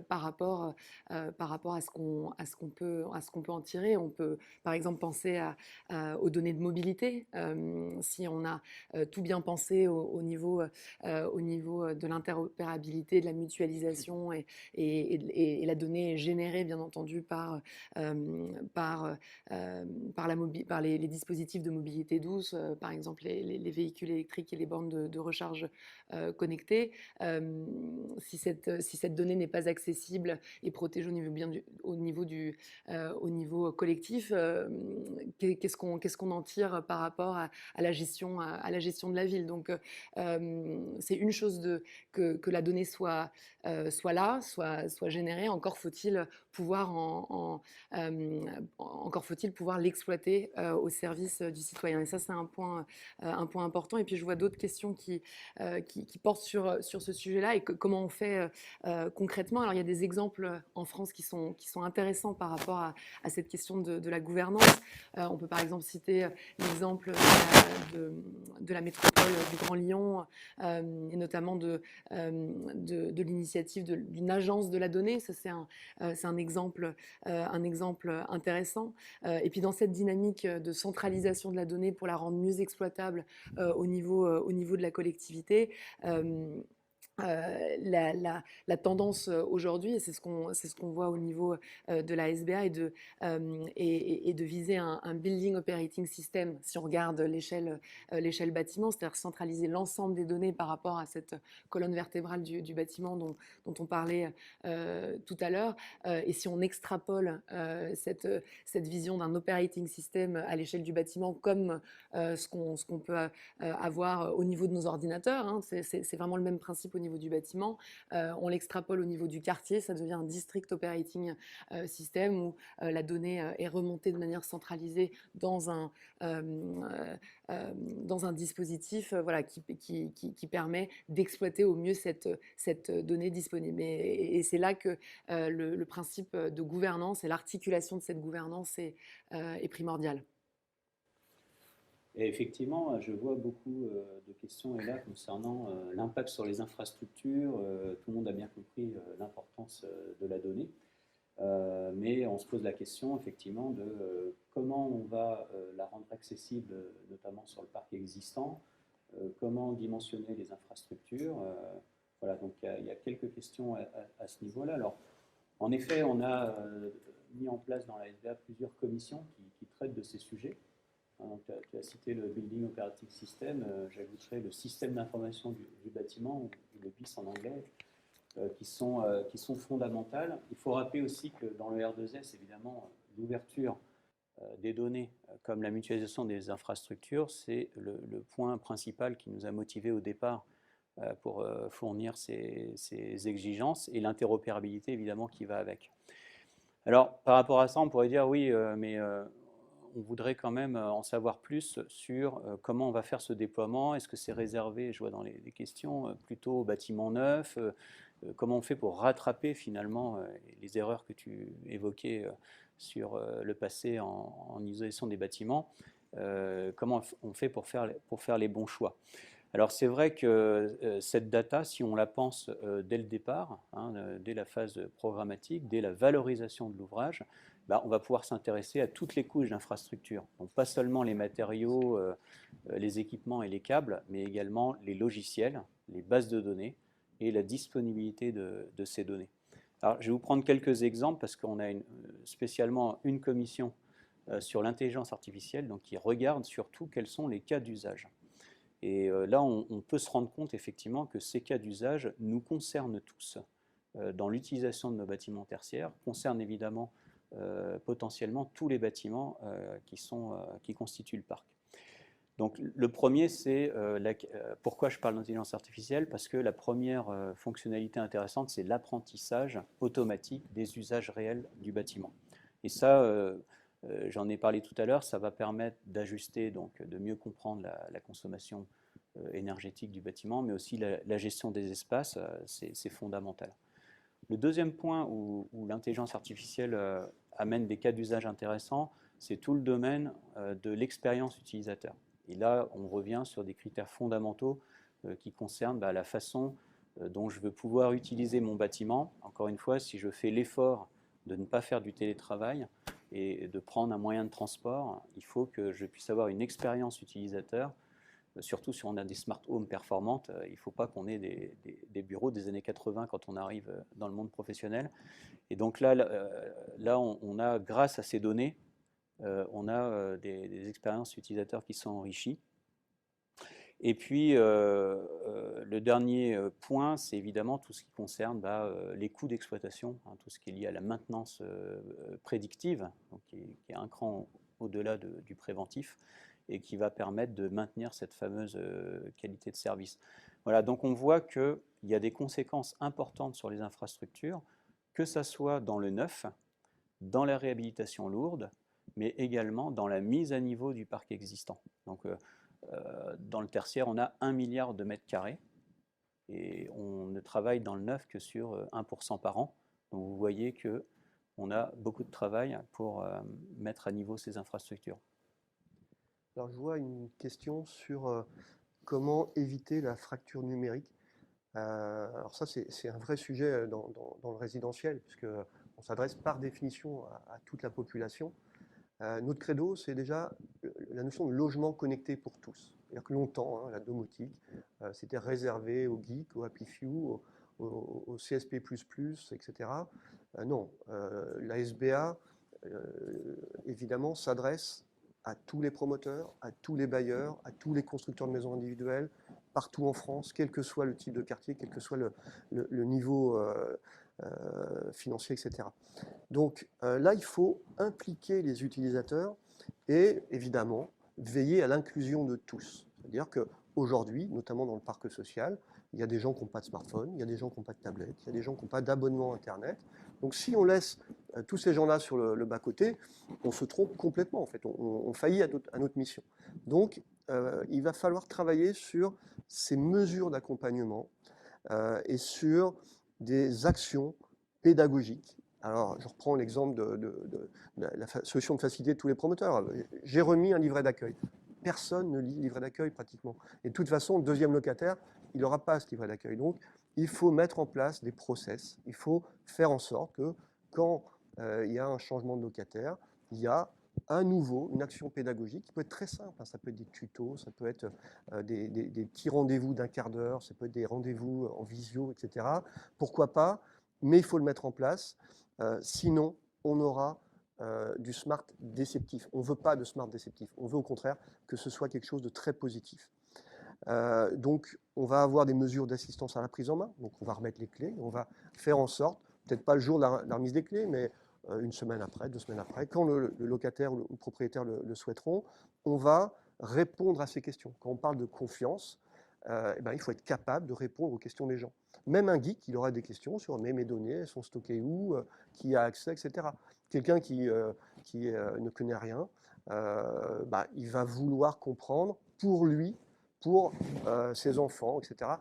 par rapport à ce qu'on peut en tirer. On peut par exemple penser aux données de mobilité. Si on a tout bien pensé au niveau de l'interopérabilité, de la mutualisation et la donnée est générée bien entendu par les dispositifs de mobilité douce, par exemple les véhicules électriques et les bornes de recharge connectées. Si cette donnée n'est pas accessible et protégée au niveau collectif, qu'est-ce qu'on en tire par rapport à la gestion de la ville. Donc c'est une chose que la donnée soit là, soit générée. Encore faut-il pouvoir l'exploiter au service du citoyen. Et ça, c'est un point important. Et puis, je vois d'autres questions qui portent sur ce sujet-là et comment on fait concrètement. Alors, il y a des exemples en France qui sont intéressants par rapport à cette question de la gouvernance. On peut par exemple citer l'exemple de la métropole du Grand Lyon et notamment de l'initiative d'une agence de la donnée. Ça, c'est un exemple intéressant. Et puis dans cette dynamique de centralisation de la donnée pour la rendre mieux exploitable au niveau de la collectivité, la tendance aujourd'hui, et c'est ce qu'on voit au niveau de la SBA, est de viser un building operating system, si on regarde l'échelle bâtiment, c'est-à-dire centraliser l'ensemble des données par rapport à cette colonne vertébrale du bâtiment dont on parlait tout à l'heure. Et si on extrapole cette vision d'un operating system à l'échelle du bâtiment comme ce qu'on peut avoir au niveau de nos ordinateurs, hein, c'est vraiment le même principe au niveau du bâtiment. On l'extrapole au niveau du quartier, ça devient un district operating system où la donnée est remontée de manière centralisée dans un dispositif voilà, qui permet d'exploiter au mieux cette donnée disponible. Et c'est là que le principe de gouvernance et l'articulation de cette gouvernance est primordial. Et effectivement, je vois beaucoup de questions là concernant l'impact sur les infrastructures. Tout le monde a bien compris l'importance de la donnée. Mais on se pose la question effectivement de comment on va la rendre accessible, notamment sur le parc existant, comment dimensionner les infrastructures. Voilà, donc il y a quelques questions à ce niveau-là. Alors, en effet, on a mis en place dans la SBA plusieurs commissions qui traitent de ces sujets. Tu as cité le Building Operating System, j'ajouterai le système d'information du bâtiment, ou le BIS en anglais, qui sont fondamentales. Il faut rappeler aussi que dans le R2S, évidemment, l'ouverture des données, comme la mutualisation des infrastructures, c'est le point principal qui nous a motivés au départ pour fournir ces exigences, et l'interopérabilité, évidemment, qui va avec. Alors, par rapport à ça, on pourrait dire, oui, mais on voudrait quand même en savoir plus sur comment on va faire ce déploiement. Est-ce que c'est réservé, je vois dans les questions, plutôt aux bâtiments neufs? Comment on fait pour rattraper finalement les erreurs que tu évoquais sur le passé en isolation des bâtiments? Comment on fait pour faire les bons choix? Alors c'est vrai que cette data, si on la pense dès le départ, hein, dès la phase programmatique, dès la valorisation de l'ouvrage, on va pouvoir s'intéresser à toutes les couches d'infrastructure. Donc pas seulement les matériaux, les équipements et les câbles, mais également les logiciels, les bases de données et la disponibilité de ces données. Alors je vais vous prendre quelques exemples parce qu'on a spécialement une commission sur l'intelligence artificielle, donc qui regarde surtout quels sont les cas d'usage. Et là, on peut se rendre compte effectivement que ces cas d'usage nous concernent tous dans l'utilisation de nos bâtiments tertiaires, concernent évidemment potentiellement tous les bâtiments qui constituent le parc. Donc le premier, c'est pourquoi je parle d'intelligence artificielle, parce que la première fonctionnalité intéressante, c'est l'apprentissage automatique des usages réels du bâtiment. Et ça, j'en ai parlé tout à l'heure, ça va permettre d'ajuster, donc de mieux comprendre la consommation énergétique du bâtiment, mais aussi la gestion des espaces, c'est fondamental. Le deuxième point où l'intelligence artificielle amène des cas d'usage intéressants, c'est tout le domaine de l'expérience utilisateur. Et là, on revient sur des critères fondamentaux qui concernent la façon dont je veux pouvoir utiliser mon bâtiment. Encore une fois, si je fais l'effort de ne pas faire du télétravail et de prendre un moyen de transport, il faut que je puisse avoir une expérience utilisateur. Surtout si on a des smart homes performantes, il ne faut pas qu'on ait des bureaux des années 80 quand on arrive dans le monde professionnel. Et donc là on a, grâce à ces données, on a des expériences utilisateurs qui sont enrichies. Et puis, le dernier point, c'est évidemment tout ce qui concerne les coûts d'exploitation, hein, tout ce qui est lié à la maintenance prédictive, donc qui est un cran au-delà du préventif, et qui va permettre de maintenir cette fameuse qualité de service. Voilà, donc on voit qu'il y a des conséquences importantes sur les infrastructures, que ce soit dans le neuf, dans la réhabilitation lourde, mais également dans la mise à niveau du parc existant. Donc, dans le tertiaire, on a 1 milliard de mètres carrés, et on ne travaille dans le neuf que sur 1% par an. Donc vous voyez qu'on a beaucoup de travail pour mettre à niveau ces infrastructures. Alors, je vois une question sur comment éviter la fracture numérique. Alors ça, c'est un vrai sujet dans le résidentiel, puisqu'on s'adresse par définition à toute la population. Notre credo, c'est déjà la notion de logement connecté pour tous. C'est-à-dire que longtemps, la domotique, c'était réservé aux geeks, aux happy few, aux CSP++, etc. Non, la SBA, évidemment, s'adresse à tous les promoteurs, à tous les bailleurs, à tous les constructeurs de maisons individuelles, partout en France, quel que soit le type de quartier, quel que soit le niveau financier, etc. Donc là, il faut impliquer les utilisateurs et évidemment veiller à l'inclusion de tous. C'est-à-dire qu'aujourd'hui, notamment dans le parc social, il y a des gens qui n'ont pas de smartphone, il y a des gens qui n'ont pas de tablette, il y a des gens qui n'ont pas d'abonnement Internet. Donc si on laisse tous ces gens-là sur le bas-côté, on se trompe complètement en fait, on faillit à notre mission. Donc il va falloir travailler sur ces mesures d'accompagnement et sur des actions pédagogiques. Alors, je reprends l'exemple de la solution de facilité de tous les promoteurs. J'ai remis un livret d'accueil. Personne ne lit le livret d'accueil pratiquement. Et de toute façon, le deuxième locataire, il n'aura pas ce livret d'accueil. Donc, il faut mettre en place des process. Il faut faire en sorte que quand il y a un changement de locataire, il y a à nouveau une action pédagogique qui peut être très simple. Ça peut être des tutos, ça peut être des petits rendez-vous d'1 quart d'heure, ça peut être des rendez-vous en visio, etc. Pourquoi pas? Mais il faut le mettre en place. Sinon, on aura du smart déceptif. On ne veut pas de smart déceptif. On veut au contraire que ce soit quelque chose de très positif. Donc, on va avoir des mesures d'assistance à la prise en main. Donc, on va remettre les clés. On va faire en sorte, peut-être pas le jour de la remise des clés, mais une semaine après, 2 semaines après, quand le locataire ou le propriétaire le souhaiteront, on va répondre à ces questions. Quand on parle de confiance, il faut être capable de répondre aux questions des gens. Même un geek, il aura des questions sur mes données, elles sont stockées où, qui a accès, etc. Quelqu'un qui ne connaît rien, il va vouloir comprendre pour lui, pour ses enfants, etc.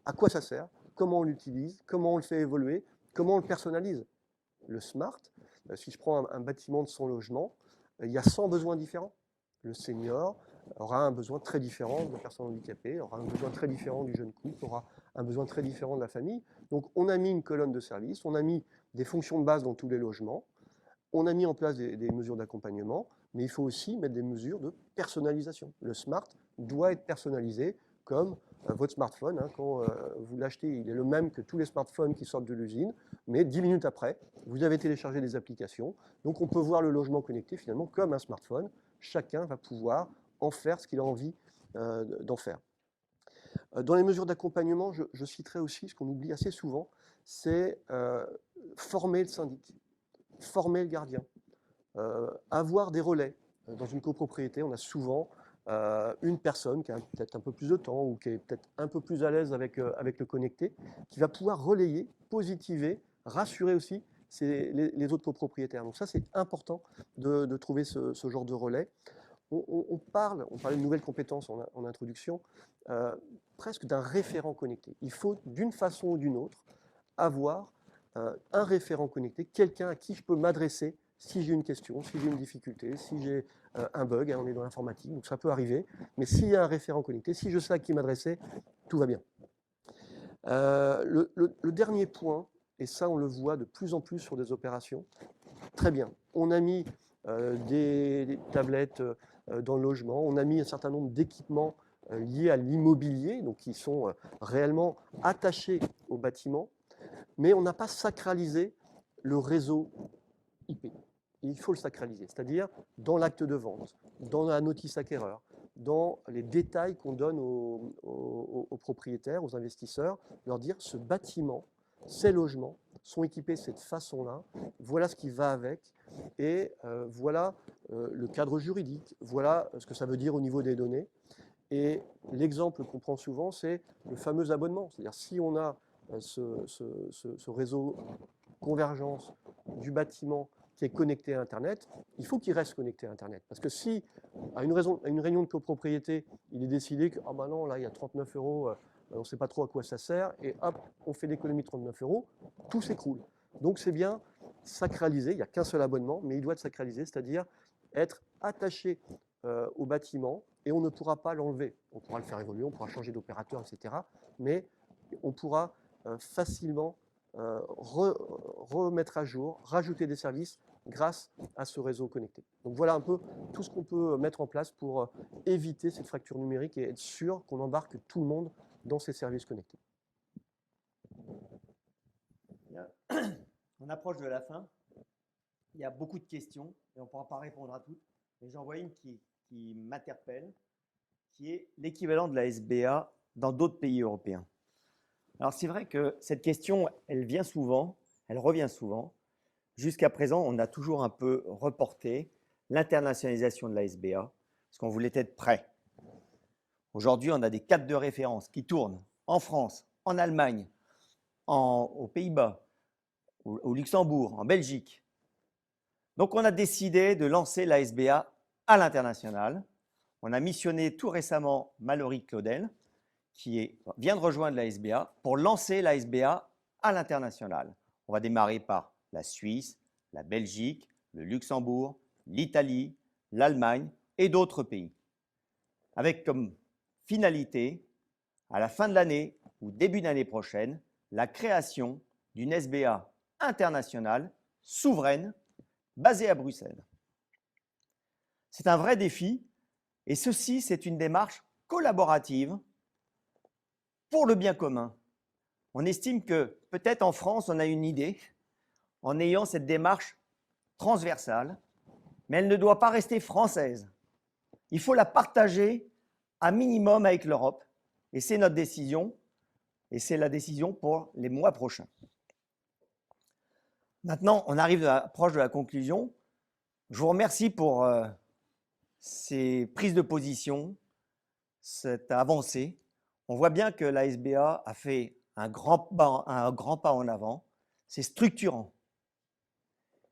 À quoi ça sert, comment on l'utilise, comment on le fait évoluer, comment on le personnalise. Le smart, si je prends un bâtiment de 100 logements, il y a 100 besoins différents. Le senior aura un besoin très différent de la personne handicapée, aura un besoin très différent du jeune couple, aura un besoin très différent de la famille. Donc on a mis une colonne de service, on a mis des fonctions de base dans tous les logements, on a mis en place des mesures d'accompagnement, mais il faut aussi mettre des mesures de personnalisation. Le smart doit être personnalisé comme votre smartphone. Quand vous l'achetez, il est le même que tous les smartphones qui sortent de l'usine, mais 10 minutes après, vous avez téléchargé des applications. Donc on peut voir le logement connecté finalement comme un smartphone. Chacun va pouvoir en faire ce qu'il a envie d'en faire. Dans les mesures d'accompagnement, je citerai aussi ce qu'on oublie assez souvent, c'est former le syndic, former le gardien, avoir des relais. Dans une copropriété, on a souvent une personne qui a peut-être un peu plus de temps ou qui est peut-être un peu plus à l'aise avec le connecté, qui va pouvoir relayer, positiver, rassurer aussi les autres copropriétaires. Donc ça, c'est important de trouver ce genre de relais. On parlait de nouvelles compétences en introduction, presque d'un référent connecté. Il faut, d'une façon ou d'une autre, avoir un référent connecté, quelqu'un à qui je peux m'adresser si j'ai une question, si j'ai une difficulté, si j'ai un bug, hein, on est dans l'informatique, donc ça peut arriver, mais s'il y a un référent connecté, si je sais à qui m'adresser, tout va bien. Le dernier point, et ça on le voit de plus en plus sur des opérations, très bien, on a mis des tablettes dans le logement, on a mis un certain nombre d'équipements liés à l'immobilier, donc qui sont réellement attachés au bâtiment, mais on n'a pas sacralisé le réseau IP. Et il faut le sacraliser, c'est-à-dire dans l'acte de vente, dans la notice acquéreur, dans les détails qu'on donne aux propriétaires, aux investisseurs, leur dire ce bâtiment, ces logements sont équipés de cette façon-là, voilà ce qui va avec, et voilà le cadre juridique, voilà ce que ça veut dire au niveau des données. Et l'exemple qu'on prend souvent, c'est le fameux abonnement. C'est-à-dire si on a ce réseau convergence du bâtiment qui est connecté à Internet, il faut qu'il reste connecté à Internet. Parce que si, à une réunion de copropriété, il est décidé que, ah ben non, là, il y a 39 €, on ne sait pas trop à quoi ça sert, et hop, on fait l'économie de 39 €, tout s'écroule. Donc c'est bien sacralisé, il n'y a qu'un seul abonnement, mais il doit être sacralisé, c'est-à-dire être attaché au bâtiment, et on ne pourra pas l'enlever. On pourra le faire évoluer, on pourra changer d'opérateur, etc. Mais on pourra facilement remettre à jour, rajouter des services grâce à ce réseau connecté. Donc voilà un peu tout ce qu'on peut mettre en place pour éviter cette fracture numérique et être sûr qu'on embarque tout le monde dans ces services connectés. On approche de la fin. Il y a beaucoup de questions et on ne pourra pas répondre à toutes. Mais j'en vois une qui m'interpelle, qui est l'équivalent de la SBA dans d'autres pays européens. Alors c'est vrai que cette question, elle vient souvent, elle revient souvent. Jusqu'à présent, on a toujours un peu reporté l'internationalisation de la SBA parce qu'on voulait être prêt. Aujourd'hui, on a des cadres de référence qui tournent en France, en Allemagne, aux Pays-Bas, au Luxembourg, en Belgique. Donc on a décidé de lancer la SBA à l'international. On a missionné tout récemment Mallory Claudel, qui vient de rejoindre la SBA, pour lancer la SBA à l'international. On va démarrer par la Suisse, la Belgique, le Luxembourg, l'Italie, l'Allemagne et d'autres pays. Avec comme finalité, à la fin de l'année ou début d'année prochaine, la création d'une SBA internationale, souveraine, basée à Bruxelles. C'est un vrai défi et ceci, c'est une démarche collaborative pour le bien commun. On estime que peut-être en France, on a une idée en ayant cette démarche transversale, mais elle ne doit pas rester française. Il faut la partager un minimum avec l'Europe et c'est notre décision et c'est la décision pour les mois prochains. Maintenant, on arrive proche de la conclusion. Je vous remercie pour ces prises de position, cette avancée. On voit bien que la SBA a fait un grand pas en avant. C'est structurant.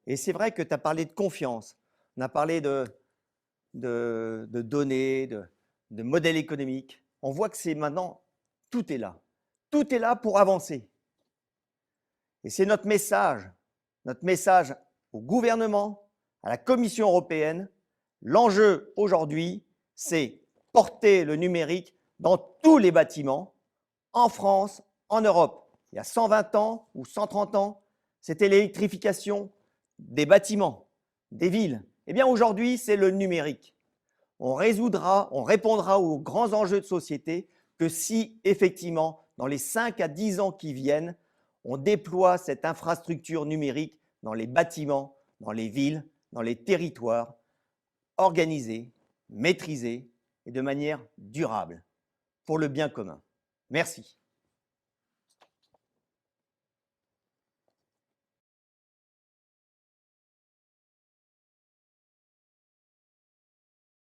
Et c'est vrai que tu as parlé de confiance. On a parlé de données, de modèles économiques. On voit que c'est maintenant, tout est là. Tout est là pour avancer. Et c'est notre message au gouvernement, à la Commission européenne. L'enjeu aujourd'hui, c'est porter le numérique dans tous les bâtiments, en France, en Europe. Il y a 120 ans ou 130 ans, c'était l'électrification des bâtiments, des villes. Eh bien aujourd'hui, c'est le numérique. On répondra aux grands enjeux de société que si, effectivement, dans les 5 à 10 ans qui viennent, on déploie cette infrastructure numérique dans les bâtiments, dans les villes, dans les territoires, organisée, maîtrisée et de manière durable pour le bien commun. Merci.